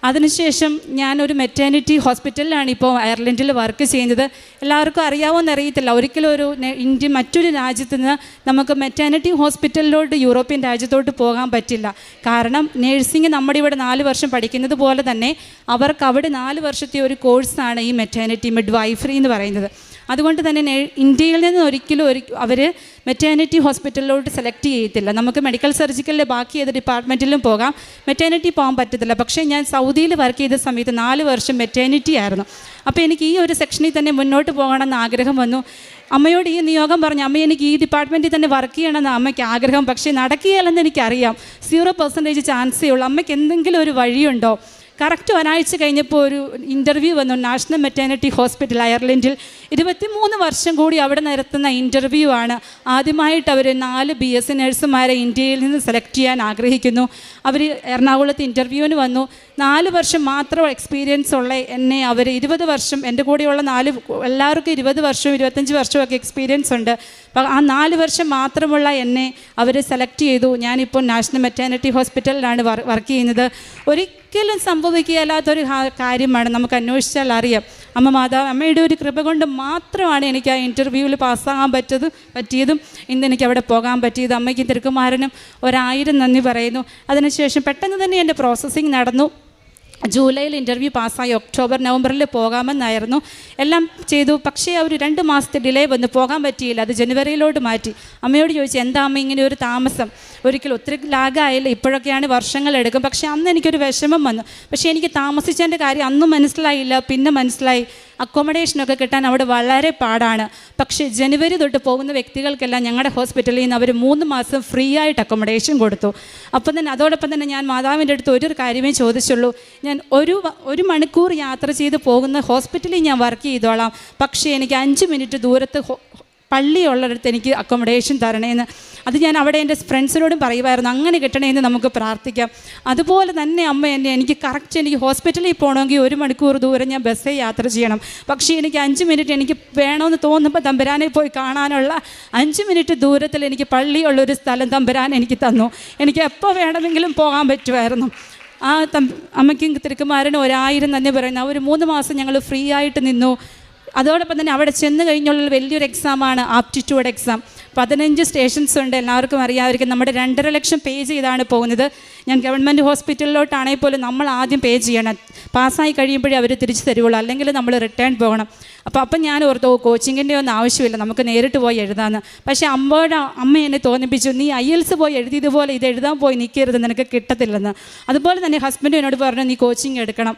അതിനുശേഷം ഞാനൊരു മെറ്റേണിറ്റി ഹോസ്പിറ്റലിലാണ് ഇപ്പോൾ അയർലൻഡിൽ വർക്ക് ചെയ്യുന്നത്. എല്ലാവർക്കും അറിയാവുമെന്ന് അറിയത്തില്ല, ഒരിക്കലും ഒരു മറ്റൊരു രാജ്യത്ത് നിന്ന് നമുക്ക് മെറ്റേണിറ്റി ഹോസ്പിറ്റലിലോട്ട് യൂറോപ്യൻ രാജ്യത്തോട്ട് പോകാൻ പറ്റില്ല. കാരണം നേഴ്സിംഗ് നമ്മുടെ ഇവിടെ 4 വർഷം പഠിക്കുന്നത് പോലെ തന്നെ അവർക്ക് അവിടെ 4 വർഷത്തെ ഒരു കോഴ്സാണ് ഈ മെറ്റേണിറ്റി മിഡ്വൈഫറി എന്ന് പറയുന്നത്. അതുകൊണ്ട് തന്നെ ഇന്ത്യയിൽ നിന്ന് ഒരിക്കലും അവർ മെറ്റേണിറ്റി ഹോസ്പിറ്റലിലോട്ട് സെലക്ട് ചെയ്യത്തില്ല. നമുക്ക് മെഡിക്കൽ സർജിക്കലിലെ ബാക്കി ഏത് ഡിപ്പാർട്ട്മെൻറ്റിലും പോകാം, മെറ്റേണിറ്റി പോകാൻ പറ്റത്തില്ല. പക്ഷേ ഞാൻ സൗദിയിൽ വർക്ക് ചെയ്ത സമയത്ത് 4 വർഷം മെറ്റേണിറ്റി ആയിരുന്നു. അപ്പോൾ എനിക്ക് ഈ ഒരു സെക്ഷനിൽ തന്നെ മുന്നോട്ട് പോകണമെന്ന് ആഗ്രഹം വന്നു. അമ്മയോട് ഈ നിയോഗം പറഞ്ഞു, അമ്മ എനിക്ക് ഈ ഡിപ്പാർട്ട്മെൻറ്റിൽ തന്നെ വർക്ക് ചെയ്യണമെന്ന് അമ്മയ്ക്ക് ആഗ്രഹം. പക്ഷേ നടക്കുകയല്ലെന്ന് എനിക്കറിയാം, 0% ചാൻസേ ഉള്ളൂ. അമ്മയ്ക്ക് എന്തെങ്കിലും ഒരു വഴിയുണ്ടോ? കറക്റ്റ് ഒരാഴ്ച കഴിഞ്ഞപ്പോൾ ഒരു ഇൻ്റർവ്യൂ വന്നു നാഷണൽ മെറ്റേണിറ്റി ഹോസ്പിറ്റൽ അയർലൻഡിൽ. 23 വർഷം കൂടി അവിടെ നടത്തുന്ന ഇൻ്റർവ്യൂ ആണ്. ആദ്യമായിട്ട് അവർ 4 BSc നഴ്സുമാരെ ഇന്ത്യയിൽ നിന്ന് സെലക്ട് ചെയ്യാൻ ആഗ്രഹിക്കുന്നു. അവർ എറണാകുളത്ത് ഇൻ്റർവ്യൂവിന് വന്നു. 4 വർഷം മാത്രം എക്സ്പീരിയൻസ് ഉള്ള എന്നെ അവർ 20 വർഷം, എൻ്റെ കൂടെയുള്ള എല്ലാവർക്കും 20 വർഷവും 25 വർഷമൊക്കെ എക്സ്പീരിയൻസ് ഉണ്ട്. അപ്പോൾ ആ 4 വർഷം മാത്രമുള്ള എന്നെ അവർ സെലക്ട് ചെയ്തു. ഞാനിപ്പോൾ നാഷണൽ മെറ്റേണിറ്റി ഹോസ്പിറ്റലിലാണ് വർക്ക് ചെയ്യുന്നത്. ഒരിക്കലും സംഭവിക്കുകയല്ലാത്തൊരു കാര്യമാണ്, നമുക്ക് അന്വേഷിച്ചാൽ അറിയാം. അമ്മയുടെ ഒരു കൃപ കൊണ്ട് മാത്രമാണ് എനിക്ക് ആ ഇൻ്റർവ്യൂവിൽ പാസ്സാകാൻ പറ്റിയതും ഇന്നെനിക്ക് അവിടെ പോകാൻ പറ്റിയത്. അമ്മയ്ക്കും തിരുക്കുമാരനും 1000 നന്ദി പറയുന്നു. അതിനുശേഷം പെട്ടെന്ന് തന്നെ എൻ്റെ പ്രോസസ്സിങ് നടന്നു. ജൂലൈയിൽ ഇൻ്റർവ്യൂ പാസ്സായി. ഒക്ടോബർ നവംബറിൽ പോകാമെന്നായിരുന്നു. എല്ലാം ചെയ്തു. പക്ഷേ ഒരു 2 മാസത്തെ ഡിലേ വന്ന് പോകാൻ പറ്റിയില്ല. അത് ജനുവരിയിലോട്ട് മാറ്റി. അമ്മയോട് ചോദിച്ചു, എന്താ അമ്മ ഇങ്ങനെ ഒരു താമസം? ഒരിക്കലും ഒത്തിരി ലാഗായില്ല, ഇപ്പോഴൊക്കെയാണ് വർഷങ്ങളെടുക്കും. പക്ഷേ അന്ന് എനിക്കൊരു വിഷമം വന്നു. പക്ഷേ എനിക്ക് താമസിച്ചതിൻ്റെ കാര്യം അന്നും മനസ്സിലായില്ല. പിന്നെ മനസ്സിലായി അക്കോമഡേഷനൊക്കെ കിട്ടാൻ അവിടെ വളരെ പാടാണ്. പക്ഷേ ജനുവരി തൊട്ട് പോകുന്ന വ്യക്തികൾക്കെല്ലാം ഞങ്ങളുടെ ഹോസ്പിറ്റലിൽ നിന്ന് അവർ 3 മാസം ഫ്രീ ആയിട്ട് അക്കോമഡേഷൻ കൊടുത്തു. അപ്പം തന്നെ അതോടൊപ്പം തന്നെ ഞാൻ മാതാവിൻ്റെ അടുത്ത് ഒരു കാര്യമേ ചോദിച്ചുള്ളൂ, ഞാൻ ഒരു മണിക്കൂർ യാത്ര ചെയ്ത് പോകുന്ന ഹോസ്പിറ്റലിൽ ഞാൻ വർക്ക് ചെയ്തോളാം, പക്ഷേ എനിക്ക് 5 മിനിറ്റ് ദൂരത്ത് പള്ളിയുള്ളിടത്ത് എനിക്ക് അക്കോമഡേഷൻ തരണേന്ന്. അത് ഞാൻ അവിടെ എൻ്റെ ഫ്രണ്ട്സിനോടും പറയുമായിരുന്നു, അങ്ങനെ കിട്ടണേന്ന് നമുക്ക് പ്രാർത്ഥിക്കാം. അതുപോലെ തന്നെ അമ്മ എനിക്ക് കറക്റ്റ് എനിക്ക് ഹോസ്പിറ്റലിൽ പോകണമെങ്കിൽ 1 മണിക്കൂർ ദൂരം ഞാൻ ബസ്സിൽ യാത്ര ചെയ്യണം. പക്ഷേ എനിക്ക് 5 മിനിറ്റ് എനിക്ക് വേണമെന്ന് തോന്നുമ്പോൾ തമ്പുരാനെ പോയി കാണാനുള്ള 5 മിനിറ്റ് ദൂരത്തിൽ എനിക്ക് പള്ളിയുള്ളൊരു സ്ഥലം തമ്പുരാൻ എനിക്ക് തന്നു. എനിക്ക് എപ്പോൾ വേണമെങ്കിലും പോകാൻ പറ്റുമായിരുന്നു. ആ അമ്മയ്ക്കും തിരുക്കുമാരനും 1000 നന്ദി പറയുന്നു. ഒരു 3 മാസം ഞങ്ങൾ ഫ്രീ ആയിട്ട് നിന്നു. അതോടൊപ്പം തന്നെ അവിടെ ചെന്ന് കഴിഞ്ഞുള്ള വലിയൊരു എക്സാമാണ് ആപ്റ്റിറ്റ്യൂഡ് എക്സാം. 15 സ്റ്റേഷൻസ് ഉണ്ട്, എല്ലാവർക്കും അറിയാമായിരിക്കും. നമ്മുടെ 2.5 ലക്ഷം പേ ചെയ്താണ് പോകുന്നത്. ഞാൻ ഗവൺമെൻറ് ഹോസ്പിറ്റലിലോട്ടാണെങ്കിൽ പോലും നമ്മൾ ആദ്യം പേ ചെയ്യണം. പാസ്സായി കഴിയുമ്പോഴേ അവർ തിരിച്ചു തരുള്ളൂ, അല്ലെങ്കിൽ നമ്മൾ റിട്ടേൺ പോകണം. അപ്പം ഞാൻ ഓർത്തു കോച്ചിങ്ങിൻ്റെ ഒന്നും ആവശ്യമില്ല, നമുക്ക് നേരിട്ട് പോയി എഴുതാമെന്ന്. പക്ഷേ അമ്മ എന്നെ തോന്നിപ്പിച്ചു, നീ IELTS പോയി എഴുതിയതുപോലെ ഇത് എഴുതാൻ പോയി നിൽക്കരുത്, നിനക്ക് കിട്ടത്തില്ലെന്ന്. അതുപോലെ തന്നെ ഹസ്ബൻഡ് എന്നോട് പറഞ്ഞു, നീ കോച്ചിങ് എടുക്കണം.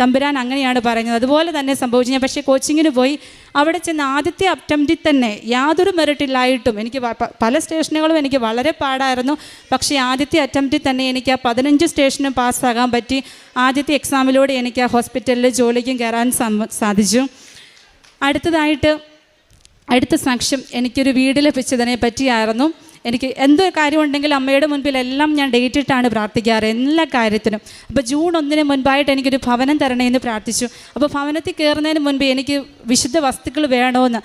തമ്പുരാൻ അങ്ങനെയാണ് പറയുന്നത്. അതുപോലെ തന്നെ സംഭവിച്ചു. ഞാൻ പക്ഷേ കോച്ചിങ്ങിന് പോയി. അവിടെ ചെന്ന് ആദ്യത്തെ അറ്റംപ്റ്റിൽ തന്നെ യാതൊരു മെറിറ്റില്ലായിട്ടും എനിക്ക് പല സ്റ്റേഷനുകളും എനിക്ക് വളരെ പാടായിരുന്നു. പക്ഷേ ആദ്യത്തെ അറ്റംപ്റ്റിൽ തന്നെ എനിക്ക് ആ 15 സ്റ്റേഷനും പാസ്സാകാൻ പറ്റി. ആദ്യത്തെ എക്സാമിലൂടെ എനിക്ക് ആ ഹോസ്പിറ്റലിൽ ജോലിക്കും കയറാൻ സാധിച്ചു. അടുത്ത സാക്ഷ്യം എനിക്കൊരു വീട് ലഭിച്ചതിനെ പറ്റിയായിരുന്നു. എനിക്ക് എന്തൊരു കാര്യമുണ്ടെങ്കിലും അമ്മയുടെ മുൻപിൽ എല്ലാം ഞാൻ ഡേറ്റ് ഇട്ടാണ് പ്രാർത്ഥിക്കാറ്, എല്ലാ കാര്യത്തിനും. അപ്പോൾ ജൂൺ 1 മുൻപായിട്ട് എനിക്കൊരു ഭവനം തരണേന്ന് പ്രാർത്ഥിച്ചു. അപ്പോൾ ഭവനത്തിൽ കയറുന്നതിന് മുൻപ് എനിക്ക് വിശുദ്ധ വസ്തുക്കൾ വേണമെന്ന്.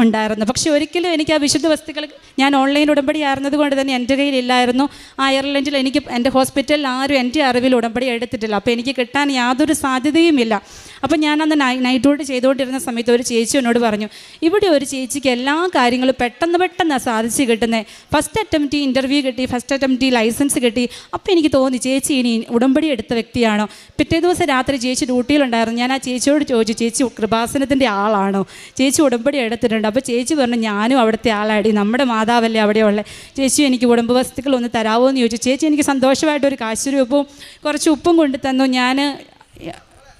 ഉണ്ടായിരുന്നു. പക്ഷേ ഒരിക്കലും എനിക്ക് ആ വിശുദ്ധ വസ്തുക്കൾ ഞാൻ ഓൺലൈൻ ഉടമ്പടി ആയിരുന്നത് കൊണ്ട് തന്നെ എൻ്റെ കയ്യിലില്ലായിരുന്നു. അയർലൻഡിൽ എനിക്ക് എൻ്റെ ഹോസ്പിറ്റലിൽ ആരും എൻ്റെ അറിവിൽ ഉടമ്പടി എടുത്തിട്ടില്ല. അപ്പോൾ എനിക്ക് കിട്ടാൻ യാതൊരു സാധ്യതയുമില്ല. അപ്പോൾ ഞാനന്ന് നൈറ്റ് ഡ്യൂട്ടി ചെയ്തുകൊണ്ടിരുന്ന സമയത്ത് ഒരു ചേച്ചി എന്നോട് പറഞ്ഞു, ഇവിടെ ഒരു ചേച്ചിക്ക് എല്ലാ കാര്യങ്ങളും പെട്ടെന്ന് സാധിച്ച് കിട്ടുന്നത്. ഫസ്റ്റ് അറ്റംപ്റ്റ് ഇൻ്റർവ്യൂ കിട്ടി, ഫസ്റ്റ് അറ്റംപ്റ്റ് ലൈസൻസ് കിട്ടി. അപ്പോൾ എനിക്ക് തോന്നി ചേച്ചി ഇനി ഉടമ്പടി എടുത്ത വ്യക്തിയാണോ. പിറ്റേ ദിവസം രാത്രി ചേച്ചി ഡ്യൂട്ടിയിലുണ്ടായിരുന്നു. ഞാൻ ആ ചേച്ചിയോട് ചോദിച്ചു, ചേച്ചി കൃപാസനത്തിൻ്റെ ആളാണോ, ചേച്ചി ഉടമ്പടി എടുത്തിട്ടുണ്ട്. അപ്പോൾ ചേച്ചി പറഞ്ഞു, ഞാനും അവിടുത്തെ ആളാടി, നമ്മുടെ മാതാവല്ലേ അവിടെയുള്ള. ചേച്ചി എനിക്ക് ഉടമ്പ് വസ്തുക്കൾ ഒന്ന് തരാമോ എന്ന് ചോദിച്ചു. ചേച്ചി എനിക്ക് സന്തോഷമായിട്ട് ഒരു കാശുരൂപവും കുറച്ച് ഉപ്പും കൊണ്ട് തന്നു. ഞാൻ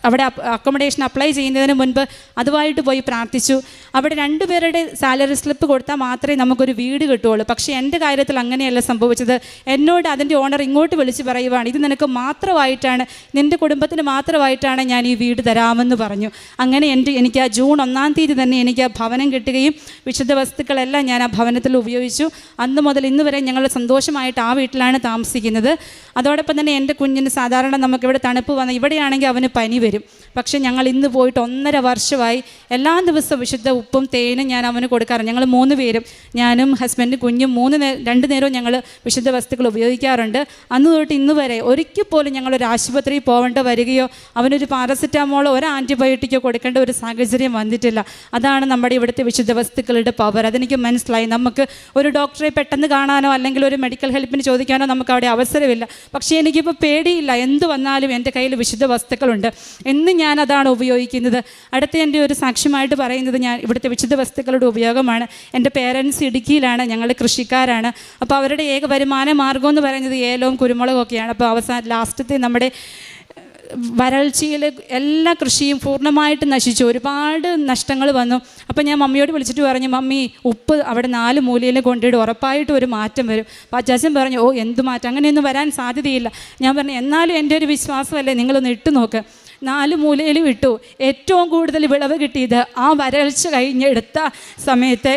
അവിടെ അക്കോമഡേഷൻ അപ്ലൈ ചെയ്യുന്നതിന് മുൻപ് അതുമായിട്ട് പോയി പ്രാർത്ഥിച്ചു. അവിടെ 2 പേരുടെ സാലറി സ്ലിപ്പ് കൊടുത്താൽ മാത്രമേ നമുക്കൊരു വീട് കിട്ടുകയുള്ളൂ. പക്ഷേ എൻ്റെ കാര്യത്തിൽ അങ്ങനെയല്ല സംഭവിച്ചത്. എന്നോട് അതിൻ്റെ ഓണർ ഇങ്ങോട്ട് വിളിച്ച് പറയുവാണ്, ഇത് നിനക്ക് മാത്രമായിട്ടാണ്, നിൻ്റെ കുടുംബത്തിന് മാത്രമായിട്ടാണ് ഞാൻ ഈ വീട് തരാമെന്ന് പറഞ്ഞു. അങ്ങനെ എനിക്ക് ആ ജൂൺ 1-ാം തീയതി തന്നെ എനിക്ക് ആ ഭവനം കിട്ടുകയും വിശുദ്ധ വസ്തുക്കളെല്ലാം ഞാൻ ആ ഭവനത്തിൽ ഉപയോഗിച്ചു. അന്ന് മുതൽ ഇന്ന് വരെ ഞങ്ങൾ സന്തോഷമായിട്ട് ആ വീട്ടിലാണ് താമസിക്കുന്നത്. അതോടൊപ്പം തന്നെ എൻ്റെ കുഞ്ഞിന് സാധാരണ നമുക്കിവിടെ തണുപ്പ് വന്ന, ഇവിടെയാണെങ്കിൽ അവന് പനി വരും. പക്ഷേ ഞങ്ങൾ ഇന്ന് പോയിട്ട് 1.5 വർഷമായി എല്ലാ ദിവസവും വിശുദ്ധ ഉപ്പും തേനും ഞാൻ അവന് കൊടുക്കാറുണ്ട്. ഞങ്ങൾ 3 പേരും, ഞാനും ഹസ്ബൻഡും കുഞ്ഞും 2 നേരവും ഞങ്ങൾ വിശുദ്ധ വസ്തുക്കൾ ഉപയോഗിക്കാറുണ്ട്. അന്ന് തൊട്ട് ഇന്ന് വരെ ഒരിക്കൽ പോലും ഞങ്ങളൊരു ആശുപത്രിയിൽ പോകേണ്ട വരികയോ അവനൊരു പാരസെറ്റാമോളോ ഒരു ആൻറ്റിബയോട്ടിക്കോ കൊടുക്കേണ്ട ഒരു സാഹചര്യം വന്നിട്ടില്ല. അതാണ് നമ്മുടെ ഇവിടുത്തെ വിശുദ്ധ വസ്തുക്കളുടെ പവർ. അതെനിക്ക് മനസ്സിലായി. നമുക്ക് ഒരു ഡോക്ടറെ പെട്ടെന്ന് കാണാനോ അല്ലെങ്കിൽ ഒരു മെഡിക്കൽ ഹെൽപ്പിന് ചോദിക്കാനോ നമുക്ക് അവിടെ അവസരമില്ല. പക്ഷേ എനിക്കിപ്പോൾ പേടിയില്ല. എന്ത് വന്നാലും എൻ്റെ കയ്യിൽ വിശുദ്ധ വസ്തുക്കളുണ്ട് എന്ന് ഞാൻ അതാണ് ഉപയോഗിക്കുന്നത്. അടുത്ത എൻ്റെ ഒരു സാക്ഷ്യമായിട്ട് പറയുന്നത് ഞാൻ ഇവിടുത്തെ വിശുദ്ധ വസ്തുക്കളുടെ ഉപയോഗമാണ്. എൻ്റെ പേരൻസ് ഇടുക്കിയിലാണ്, ഞങ്ങൾ കൃഷിക്കാരാണ്. അപ്പോൾ അവരുടെ ഏക വരുമാന മാർഗ്ഗം എന്ന് പറയുന്നത് ഏലവും കുരുമുളകും ഒക്കെയാണ്. അപ്പോൾ ലാസ്റ്റത്തെ നമ്മുടെ വരൾച്ചയിൽ എല്ലാ കൃഷിയും പൂർണ്ണമായിട്ട് നശിച്ചു, ഒരുപാട് നഷ്ടങ്ങൾ വന്നു. അപ്പോൾ ഞാൻ മമ്മിയോട് വിളിച്ചിട്ട് പറഞ്ഞു, മമ്മി ഉപ്പ് അവിടെ 4 മൂലയിൽ കൊണ്ടിട്ട് ഉറപ്പായിട്ടും ഒരു മാറ്റം വരും. അപ്പോൾ അച്ചാച്ചൻ പറഞ്ഞു, ഓ എന്ത് മാറ്റം, അങ്ങനെയൊന്നും വരാൻ സാധ്യതയില്ല. ഞാൻ പറഞ്ഞു, എന്നാലും എൻ്റെ ഒരു വിശ്വാസമല്ലേ, നിങ്ങളൊന്ന് ഇട്ട് നോക്ക്. 4 മൂലയിലും ഇട്ടു. ഏറ്റവും കൂടുതൽ വിളവ് കിട്ടിയത് ആ വരൾച്ച കഴിഞ്ഞെടുത്ത സമയത്തെ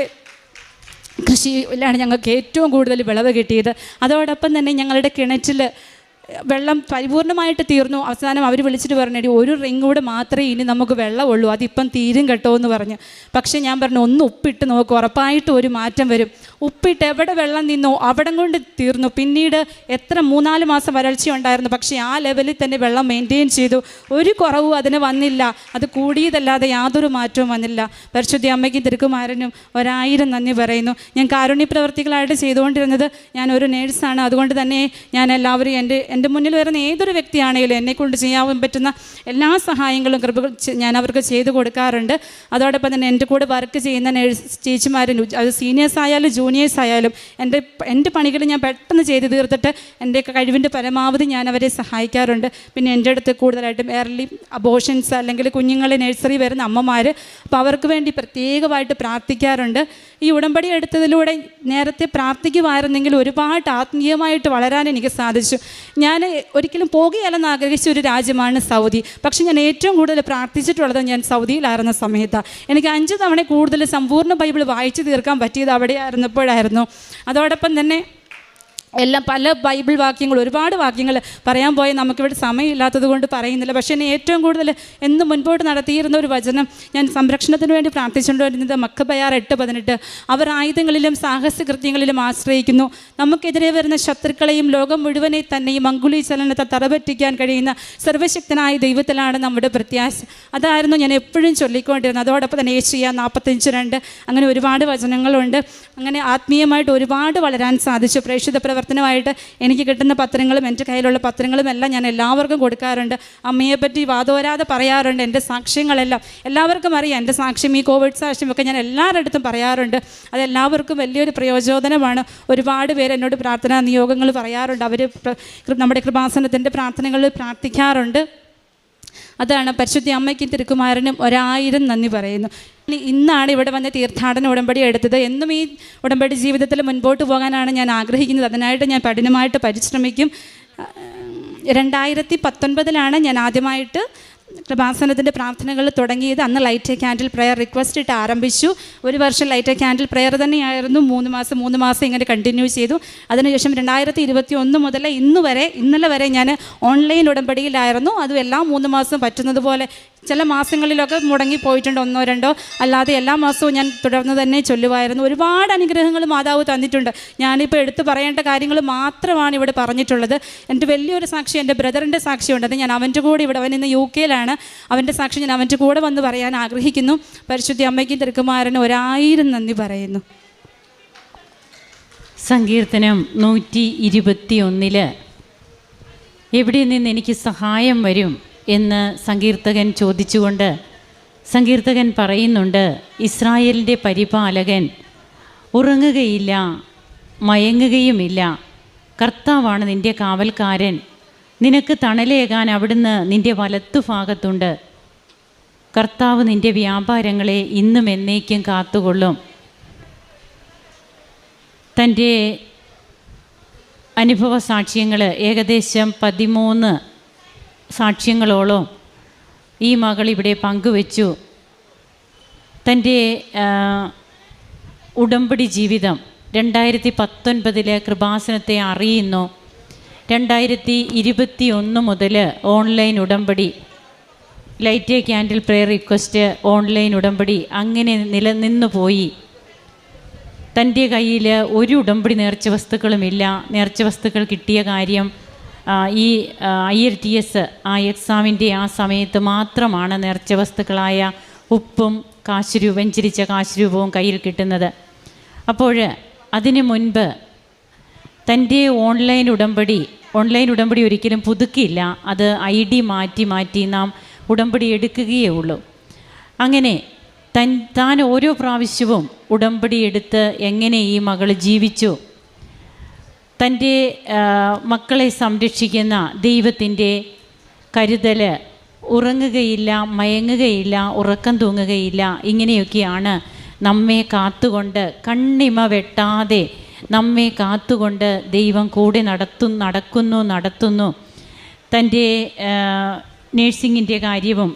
കൃഷിയിലാണ് ഞങ്ങൾക്ക് ഏറ്റവും കൂടുതൽ വിളവ് കിട്ടിയത്. അതോടൊപ്പം തന്നെ ഞങ്ങളുടെ കിണറ്റിൽ വെള്ളം പരിപൂർണമായിട്ട് തീർന്നു. അവസാനം അവർ വിളിച്ചിട്ട് പറഞ്ഞു, ഒരു റിങ് കൂടെ മാത്രമേ ഇനി നമുക്ക് വെള്ളമുള്ളൂ, അതിപ്പം തീരും കേട്ടോ എന്ന് പറഞ്ഞു. പക്ഷേ ഞാൻ പറഞ്ഞു, ഒന്ന് ഉപ്പിട്ട് നോക്കും, ഉറപ്പായിട്ടും ഒരു മാറ്റം വരും. ഉപ്പിട്ട് എവിടെ വെള്ളം നിന്നോ അവിടം കൊണ്ട് തീർന്നു. പിന്നീട് എത്ര 3-4 മാസം വരൾച്ച ഉണ്ടായിരുന്നു, പക്ഷേ ആ ലെവലിൽ തന്നെ വെള്ളം മെയിൻറ്റെയിൻ ചെയ്തു. ഒരു കുറവും അതിന് വന്നില്ല. അത് കൂടിയതല്ലാതെ യാതൊരു മാറ്റവും വന്നില്ല. പരിശുദ്ധ അമ്മയ്ക്കും തിരുക്കുമാരനും 1000 നന്ദി പറയുന്നു. ഞാൻ കാരുണ്യ പ്രവർത്തികളായിട്ട് ചെയ്തുകൊണ്ടിരുന്നത്, ഞാൻ ഒരു നേഴ്സാണ്. അതുകൊണ്ട് തന്നെ ഞാൻ എല്ലാവരും എൻ്റെ മുന്നിൽ വരുന്ന ഏതൊരു വ്യക്തിയാണെങ്കിലും എന്നെക്കൊണ്ട് ചെയ്യാൻ പറ്റുന്ന എല്ലാ സഹായങ്ങളും കൃപകൾ ഞാൻ അവർക്ക് ചെയ്തു കൊടുക്കാറുണ്ട്. അതോടൊപ്പം തന്നെ എൻ്റെ കൂടെ വർക്ക് ചെയ്യുന്ന ചേച്ചിമാരും, അത് സീനിയേഴ്സ് ആയാലും ജൂനിയേഴ്സ് ആയാലും എൻ്റെ പണികൾ ഞാൻ പെട്ടെന്ന് ചെയ്ത് തീർത്തിട്ട് എൻ്റെ കഴിവിൻ്റെ പരമാവധി ഞാൻ അവരെ സഹായിക്കാറുണ്ട്. പിന്നെ എൻ്റെ അടുത്ത് കൂടുതലായിട്ടും എയർലി അബോഷൻസ് അല്ലെങ്കിൽ കുഞ്ഞുങ്ങളെ നഴ്സറി വരുന്ന അമ്മമാർ, അപ്പോൾ അവർക്ക് വേണ്ടി പ്രത്യേകമായിട്ട് പ്രാർത്ഥിക്കാറുണ്ട്. ഈ ഉടമ്പടി എടുത്തതിലൂടെ നേരത്തെ പ്രാർത്ഥിക്കുമായിരുന്നെങ്കിൽ ഒരുപാട് ആത്മീയമായിട്ട് വളരാൻ എനിക്ക് സാധിച്ചു. ഞാൻ ഒരിക്കലും പോകുകയല്ലെന്ന് ആഗ്രഹിച്ച ഒരു രാജ്യമാണ് സൗദി. പക്ഷെ ഞാൻ ഏറ്റവും കൂടുതൽ പ്രാർത്ഥിച്ചിട്ടുള്ളത് ഞാൻ സൗദിയിലായിരുന്ന സമയത്താണ്. എനിക്ക് 5 തവണ കൂടുതൽ സമ്പൂർണ്ണ ബൈബിൾ വായിച്ചു തീർക്കാൻ പറ്റിയത് അവിടെയായിരുന്നപ്പോഴായിരുന്നു. അതോടൊപ്പം തന്നെ പല ബൈബിൾ വാക്യങ്ങൾ, ഒരുപാട് വാക്യങ്ങൾ പറയാൻ പോയാൽ നമുക്കിവിടെ സമയമില്ലാത്തത് കൊണ്ട് പറയുന്നില്ല. പക്ഷേ എന്നെ ഏറ്റവും കൂടുതൽ എന്ന് മുൻപോട്ട് നടത്തിയിരുന്ന ഒരു വചനം, ഞാൻ സംരക്ഷണത്തിന് വേണ്ടി പ്രാർത്ഥിച്ചുകൊണ്ടിരുന്നത് മക്കബയാർ 8:18. അവർ ആയുധങ്ങളിലും സാഹസകൃത്യങ്ങളിലും ആശ്രയിക്കുന്നു. നമുക്കെതിരെ വരുന്ന ശത്രുക്കളെയും ലോകം മുഴുവനെ തന്നെയും അങ്കുലി ചലനത്തെ തറപറ്റിക്കാൻ കഴിയുന്ന സർവശക്തനായ ദൈവത്തിലാണ് നമ്മുടെ പ്രത്യാശ. അതായിരുന്നു ഞാൻ എപ്പോഴും ചൊല്ലിക്കൊണ്ടിരുന്നത്. അതോടൊപ്പം തന്നെ ഏഷ്യ 45:2, അങ്ങനെ ഒരുപാട് വചനങ്ങളുണ്ട്. അങ്ങനെ ആത്മീയമായിട്ട് ഒരുപാട് വളരാൻ സാധിച്ചു. പ്രേക്ഷിത പ്രവർത്തനമായിട്ട് എനിക്ക് കിട്ടുന്ന പത്രങ്ങളും എൻ്റെ കയ്യിലുള്ള പത്രങ്ങളും എല്ലാം ഞാൻ എല്ലാവർക്കും കൊടുക്കാറുണ്ട്. അമ്മയെപ്പറ്റി വാദോരാതെ പറയാറുണ്ട്. എൻ്റെ സാക്ഷ്യങ്ങളെല്ലാം എല്ലാവർക്കും അറിയാം. എൻ്റെ സാക്ഷ്യം, ഈ കോവിഡ് സാക്ഷ്യമൊക്കെ ഞാൻ എല്ലാവരുടെ അടുത്തും പറയാറുണ്ട്. അതെല്ലാവർക്കും വലിയൊരു പ്രയോജനമാണ്. ഒരുപാട് പേര് എന്നോട് പ്രാർത്ഥനാ നിയോഗങ്ങൾ പറയാറുണ്ട്. അവർ നമ്മുടെ കൃപാസനത്തിൻ്റെ പ്രാർത്ഥനകളിൽ പ്രാർത്ഥിക്കാറുണ്ട്. അതാണ് പരിശുദ്ധ അമ്മയ്ക്കും തിരുക്കുമാരനും 1000 നന്ദി പറയുന്നു. ഇന്നാണ് ഇവിടെ വന്ന് തീർത്ഥാടന ഉടമ്പടി എടുത്തത്. എന്നും ഈ ഉടമ്പടി ജീവിതത്തിൽ മുൻപോട്ട് പോകാനാണ് ഞാൻ ആഗ്രഹിക്കുന്നത്. അതിനായിട്ട് ഞാൻ കഠിനമായിട്ട് പരിശ്രമിക്കും. 2019 ഞാൻ ആദ്യമായിട്ട് കൃപാസനത്തിൻ്റെ പ്രാർത്ഥനകൾ തുടങ്ങിയത്. അന്ന് light A candle prayer request ഇട്ട് ആരംഭിച്ചു. 1 വർഷം ലൈറ്റ് എ കാൻഡിൽ പ്രെയർ തന്നെയായിരുന്നു. 3 മാസം ഇങ്ങനെ കണ്ടിന്യൂ ചെയ്തു. അതിനുശേഷം 2021 മുതൽ ഇന്നലെ വരെ ഞാൻ ഓൺലൈൻ ഉടമ്പടിയിലായിരുന്നു. അതും എല്ലാ 3 മാസം പറ്റുന്നത് പോലെ ചില മാസങ്ങളിലൊക്കെ മുടങ്ങിപ്പോയിട്ടുണ്ട്, 1-2, അല്ലാതെ എല്ലാ മാസവും ഞാൻ തുടർന്ന് തന്നെ ചൊല്ലുമായിരുന്നു. ഒരുപാട് അനുഗ്രഹങ്ങൾ മാതാവ് തന്നിട്ടുണ്ട്. ഞാനിപ്പോൾ എടുത്തു പറയേണ്ട കാര്യങ്ങൾ മാത്രമാണ് ഇവിടെ പറഞ്ഞിട്ടുള്ളത്. എൻ്റെ വലിയൊരു സാക്ഷി, എൻ്റെ ബ്രദറിൻ്റെ സാക്ഷിയുണ്ട്. അത് ഞാൻ അവൻ്റെ കൂടെ ഇവിടെ, അവൻ ഇന്ന് UK യിലാണ്. അവൻ്റെ സാക്ഷി ഞാൻ അവൻ്റെ കൂടെ വന്ന് പറയാൻ ആഗ്രഹിക്കുന്നു. പരിശുദ്ധ അമ്മയ്ക്കും തിരുക്കുമാരനും 1000 നന്ദി പറയുന്നു. സങ്കീർത്തനം 121 എവിടെ നിന്ന് എനിക്ക് സഹായം വരും എന്ന് സങ്കീർത്തകൻ ചോദിച്ചുകൊണ്ട് സങ്കീർത്തകൻ പറയുന്നുണ്ട്, ഇസ്രായേലിൻ്റെ പരിപാലകൻ ഉറങ്ങുകയില്ല, മയങ്ങുകയുമില്ല. കർത്താവാണ് നിൻ്റെ കാവൽക്കാരൻ. നിനക്ക് തണലേകാൻ അവിടുന്ന് നിൻ്റെ വലത്തുഭാഗത്തുണ്ട്. കർത്താവ് നിൻ്റെ വ്യാപാരങ്ങളെ ഇന്നും എന്നേക്കും കാത്തുകൊള്ളും. തൻ്റെ അനുഭവ സാക്ഷ്യങ്ങൾ ഏകദേശം 13 സാക്ഷ്യങ്ങളോളം ഈ മകൾ ഇവിടെ പങ്കുവച്ചു. തൻ്റെ ഉടമ്പടി ജീവിതം 2019 കൃപാസനത്തെ അറിയുന്നു. 2021 മുതൽ ഓൺലൈൻ ഉടമ്പടി, light a candle prayer request, online ഉടമ്പടി അങ്ങനെ നിലനിന്നു പോയി. തൻ്റെ കയ്യിൽ ഒരു ഉടമ്പടി നേർച്ച വസ്തുക്കളുമില്ല. നേർച്ച വസ്തുക്കൾ കിട്ടിയ കാര്യം ഈ IELTS ആ എക്സാമിൻ്റെ ആ സമയത്ത് മാത്രമാണ് നേർച്ച വസ്തുക്കളായ ഉപ്പും വെഞ്ചരിച്ച കാശുരൂപവും കയ്യിൽ കിട്ടുന്നത്. അപ്പോൾ അതിനു മുൻപ് തൻ്റെ ഓൺലൈൻ ഉടമ്പടി ഒരിക്കലും പുതുക്കില്ല. അത് ID മാറ്റി നാം ഉടമ്പടി എടുക്കുകയേ ഉള്ളൂ. അങ്ങനെ താൻ ഓരോ പ്രാവശ്യവും ഉടമ്പടി എടുത്ത് എങ്ങനെ ഈ മകൾ ജീവിച്ചു, തൻ്റെ മക്കളെ സംരക്ഷിക്കുന്ന ദൈവത്തിൻ്റെ കരുതൽ, ഉറങ്ങുകയില്ല, മയങ്ങുകയില്ല, ഉറക്കം തൂങ്ങുകയില്ല, ഇങ്ങനെയൊക്കെയാണ് നമ്മെ കാത്തുകൊണ്ട്, കണ്ണിമ വെട്ടാതെ നമ്മെ കാത്തുകൊണ്ട് ദൈവം കൂടെ നടത്തുന്നു. തൻ്റെ നേഴ്സിങ്ങിൻ്റെ കാര്യവും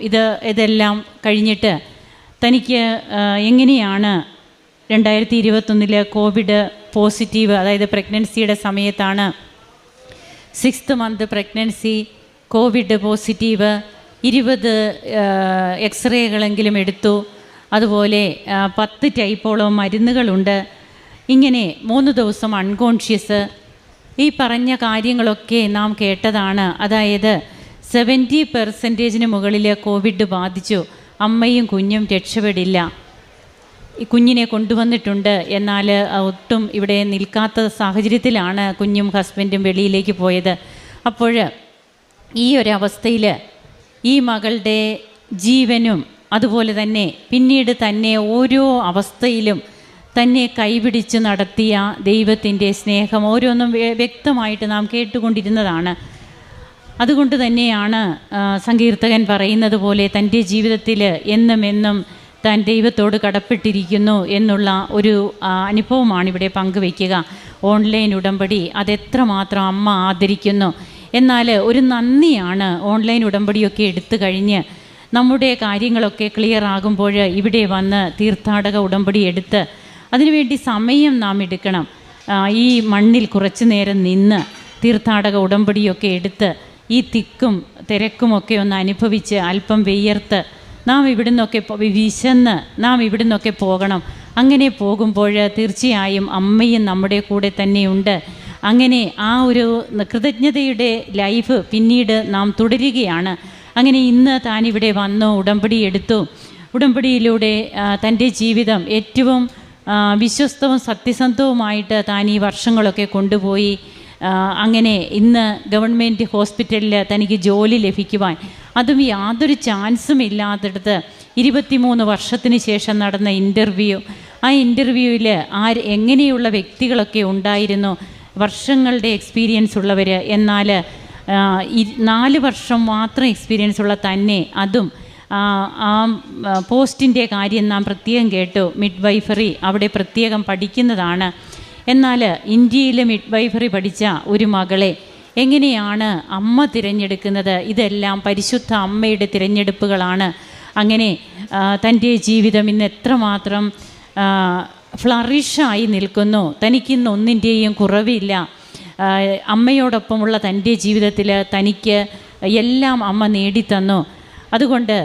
ഇതെല്ലാം കഴിഞ്ഞിട്ട് തനിക്ക് എങ്ങനെയാണ് 2021 കോവിഡ് പോസിറ്റീവ്, അതായത് പ്രഗ്നൻസിയുടെ സമയത്താണ് 6th month pregnancy, Covid positive, 20 എക്സ്റേകളെങ്കിലും എടുത്തു. അതുപോലെ 10 ടൈപ്പോളം മരുന്നുകളുണ്ട്. ഇങ്ങനെ 3 ദിവസം അൺകോൺഷ്യസ്. ഈ പറഞ്ഞ കാര്യങ്ങളൊക്കെ നാം കേട്ടതാണ്. അതായത് 70% മുകളിൽ കോവിഡ് ബാധിച്ചു. അമ്മയും കുഞ്ഞും രക്ഷപ്പെടില്ല. ഈ കുഞ്ഞിനെ കൊണ്ടുവന്നിട്ടുണ്ട്, എന്നാൽ ഒട്ടും ഇവിടെ നിൽക്കാത്ത സാഹചര്യത്തിലാണ് കുഞ്ഞും ഹസ്ബൻഡും വെളിയിലേക്ക് പോയത്. അപ്പോൾ ഈ ഒരവസ്ഥയിൽ ഈ മകളുടെ ജീവനും അതുപോലെ തന്നെ പിന്നീട് തന്നെ ഓരോ അവസ്ഥയിലും തന്നെ കൈപിടിച്ച് നടത്തിയ ദൈവത്തിൻ്റെ സ്നേഹം ഓരോന്നും വ്യക്തമായിട്ട് നാം കേട്ടുകൊണ്ടിരുന്നതാണ്. അതുകൊണ്ട് തന്നെയാണ് സങ്കീർത്തകൻ പറയുന്നത് പോലെ തൻ്റെ ജീവിതത്തിൽ എന്നും താൻ ദൈവത്തോട് കടപ്പെട്ടിരിക്കുന്നു എന്നുള്ള ഒരു അനുഭവമാണ് ഇവിടെ പങ്കുവയ്ക്കുക. ഓൺലൈൻ ഉടമ്പടി അതെത്രമാത്രം അമ്മ ആദരിക്കുന്നു. എന്നാൽ ഒരു നന്ദിയാണ് ഓൺലൈൻ ഉടമ്പടിയൊക്കെ എടുത്തു കഴിഞ്ഞ് നമ്മുടെ കാര്യങ്ങളൊക്കെ ക്ലിയർ ആകുമ്പോൾ ഇവിടെ വന്ന് തീർത്ഥാടക ഉടമ്പടി എടുത്ത് അതിനുവേണ്ടി സമയം നാം എടുക്കണം. ഈ മണ്ണിൽ കുറച്ചു നേരം നിന്ന് തീർത്ഥാടക ഉടമ്പടിയൊക്കെ എടുത്ത് ഈ തിക്കും തിരക്കുമൊക്കെ ഒന്ന് അനുഭവിച്ച് അല്പം വെയ്യർത്ത് നാം ഇവിടുന്നൊക്കെ വിശന്ന് നാം ഇവിടുന്നൊക്കെ പോകണം. അങ്ങനെ പോകുമ്പോൾ തീർച്ചയായും അമ്മയും നമ്മുടെ കൂടെ തന്നെയുണ്ട്. അങ്ങനെ ആ ഒരു കൃതജ്ഞതയുടെ ലൈഫ് പിന്നീട് നാം തുടരുകയാണ്. അങ്ങനെ ഇന്ന് താനിവിടെ വന്നു, ഉടമ്പടി എടുത്തു. ഉടമ്പടിയിലൂടെ തൻ്റെ ജീവിതം ഏറ്റവും വിശ്വസ്തവും സത്യസന്ധവുമായിട്ട് താൻ ഈ വർഷങ്ങളൊക്കെ കൊണ്ടുപോയി. അങ്ങനെ ഇന്ന് ഗവൺമെൻറ് ഹോസ്പിറ്റലിൽ തനിക്ക് ജോലി ലഭിക്കുവാൻ, അതും യാതൊരു ചാൻസും ഇല്ലാത്തടത്ത് 23 വർഷത്തിന് ശേഷം നടന്ന ഇൻ്റർവ്യൂ, ആ ഇൻ്റർവ്യൂവിൽ എങ്ങനെയുള്ള വ്യക്തികളൊക്കെ ഉണ്ടായിരുന്നു, വർഷങ്ങളുടെ എക്സ്പീരിയൻസ് ഉള്ളവർ, എന്നാൽ 4 വർഷം മാത്രം എക്സ്പീരിയൻസ് ഉള്ള തന്നെ, അതും ആ പോസ്റ്റിൻ്റെ കാര്യം നാം പ്രത്യേകം കേട്ടു. മിഡ് വൈഫറി അവിടെ പ്രത്യേകം പഠിക്കുന്നതാണ്. എന്നാൽ ഇന്ത്യയിൽ മിഡ് വൈഫറി പഠിച്ച ഒരു മകളെ എങ്ങനെയാണ് അമ്മ തിരഞ്ഞെടുക്കുന്നത്? ഇതെല്ലാം പരിശുദ്ധ അമ്മയുടെ തിരഞ്ഞെടുപ്പുകളാണ്. അങ്ങനെ തൻ്റെ ജീവിതം ഇന്ന് എത്രമാത്രം ഫ്ലറിഷായി നിൽക്കുന്നു. തനിക്കിന്ന് ഒന്നിൻ്റെയും കുറവില്ല. അമ്മയോടൊപ്പമുള്ള തൻ്റെ ജീവിതത്തിൽ തനിക്ക് എല്ലാം അമ്മ നേടിത്തന്നു. അതുകൊണ്ട്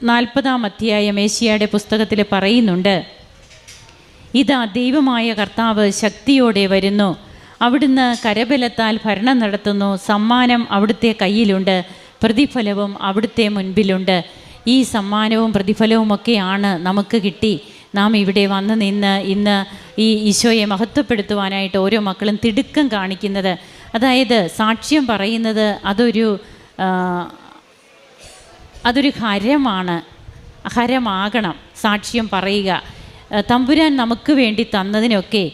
40-ാം അധ്യായം ഏശയ്യായുടെ പുസ്തകത്തിൽ പറയുന്നുണ്ട്, ഇതാ ദൈവമായ കർത്താവ് ശക്തിയോടെ വരുന്നു, അവിടുന്ന് കരബലത്താൽ ഭരണം നടത്തുന്നു, സമ്മാനം അവിടുത്തെ കയ്യിലുണ്ട്, പ്രതിഫലവും അവിടുത്തെ മുൻപിലുണ്ട്. ഈ സമ്മാനവും പ്രതിഫലവുമൊക്കെയാണ് നമുക്ക് കിട്ടി നാം ഇവിടെ വന്ന് നിന്ന് ഇന്ന് ഈ ഈശോയെ മഹത്വപ്പെടുത്തുവാനായിട്ട് ഓരോ മക്കളും തിടുക്കം കാണിക്കുന്നത്. അതായത് സാക്ഷ്യം പറയുന്നത് അതൊരു ഹരമാകണം. സാക്ഷ്യം പറയുക, തമ്പുരാൻ നമുക്ക് വേണ്ടി തന്നതിനൊക്കെ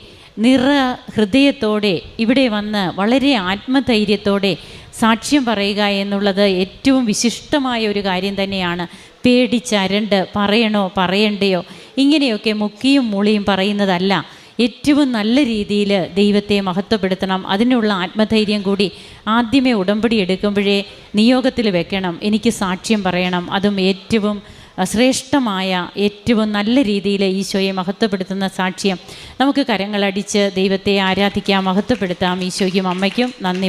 ഹൃദയത്തോടെ ഇവിടെ വന്ന് വളരെ ആത്മധൈര്യത്തോടെ സാക്ഷ്യം പറയുക എന്നുള്ളത് ഏറ്റവും വിശിഷ്ടമായ ഒരു കാര്യം തന്നെയാണ്. പേടിച്ചരണ്ട് പറയണോ പറയണ്ടയോ ഇങ്ങനെയൊക്കെ മുക്കിയും മൂളിയും പറയുന്നതല്ല. ഏറ്റവും നല്ല രീതിയിൽ ദൈവത്തെ മഹത്വപ്പെടുത്തണം. അതിനുള്ള ആത്മധൈര്യം കൂടി ആദ്യമേ ഉടമ്പടി എടുക്കുമ്പോഴേ നിയോഗത്തിൽ വെക്കണം. എനിക്ക് സാക്ഷ്യം പറയണം, അതും ഏറ്റവും ശ്രേഷ്ഠമായ ഏറ്റവും നല്ല രീതിയിൽ ഈശോയെ മഹത്വപ്പെടുത്തുന്ന സാക്ഷ്യം. നമുക്ക് കരങ്ങളടിച്ച് ദൈവത്തെ ആരാധിക്കാം, മഹത്വപ്പെടുത്താം. ഈശോയ്ക്കും അമ്മയ്ക്കും നന്ദി.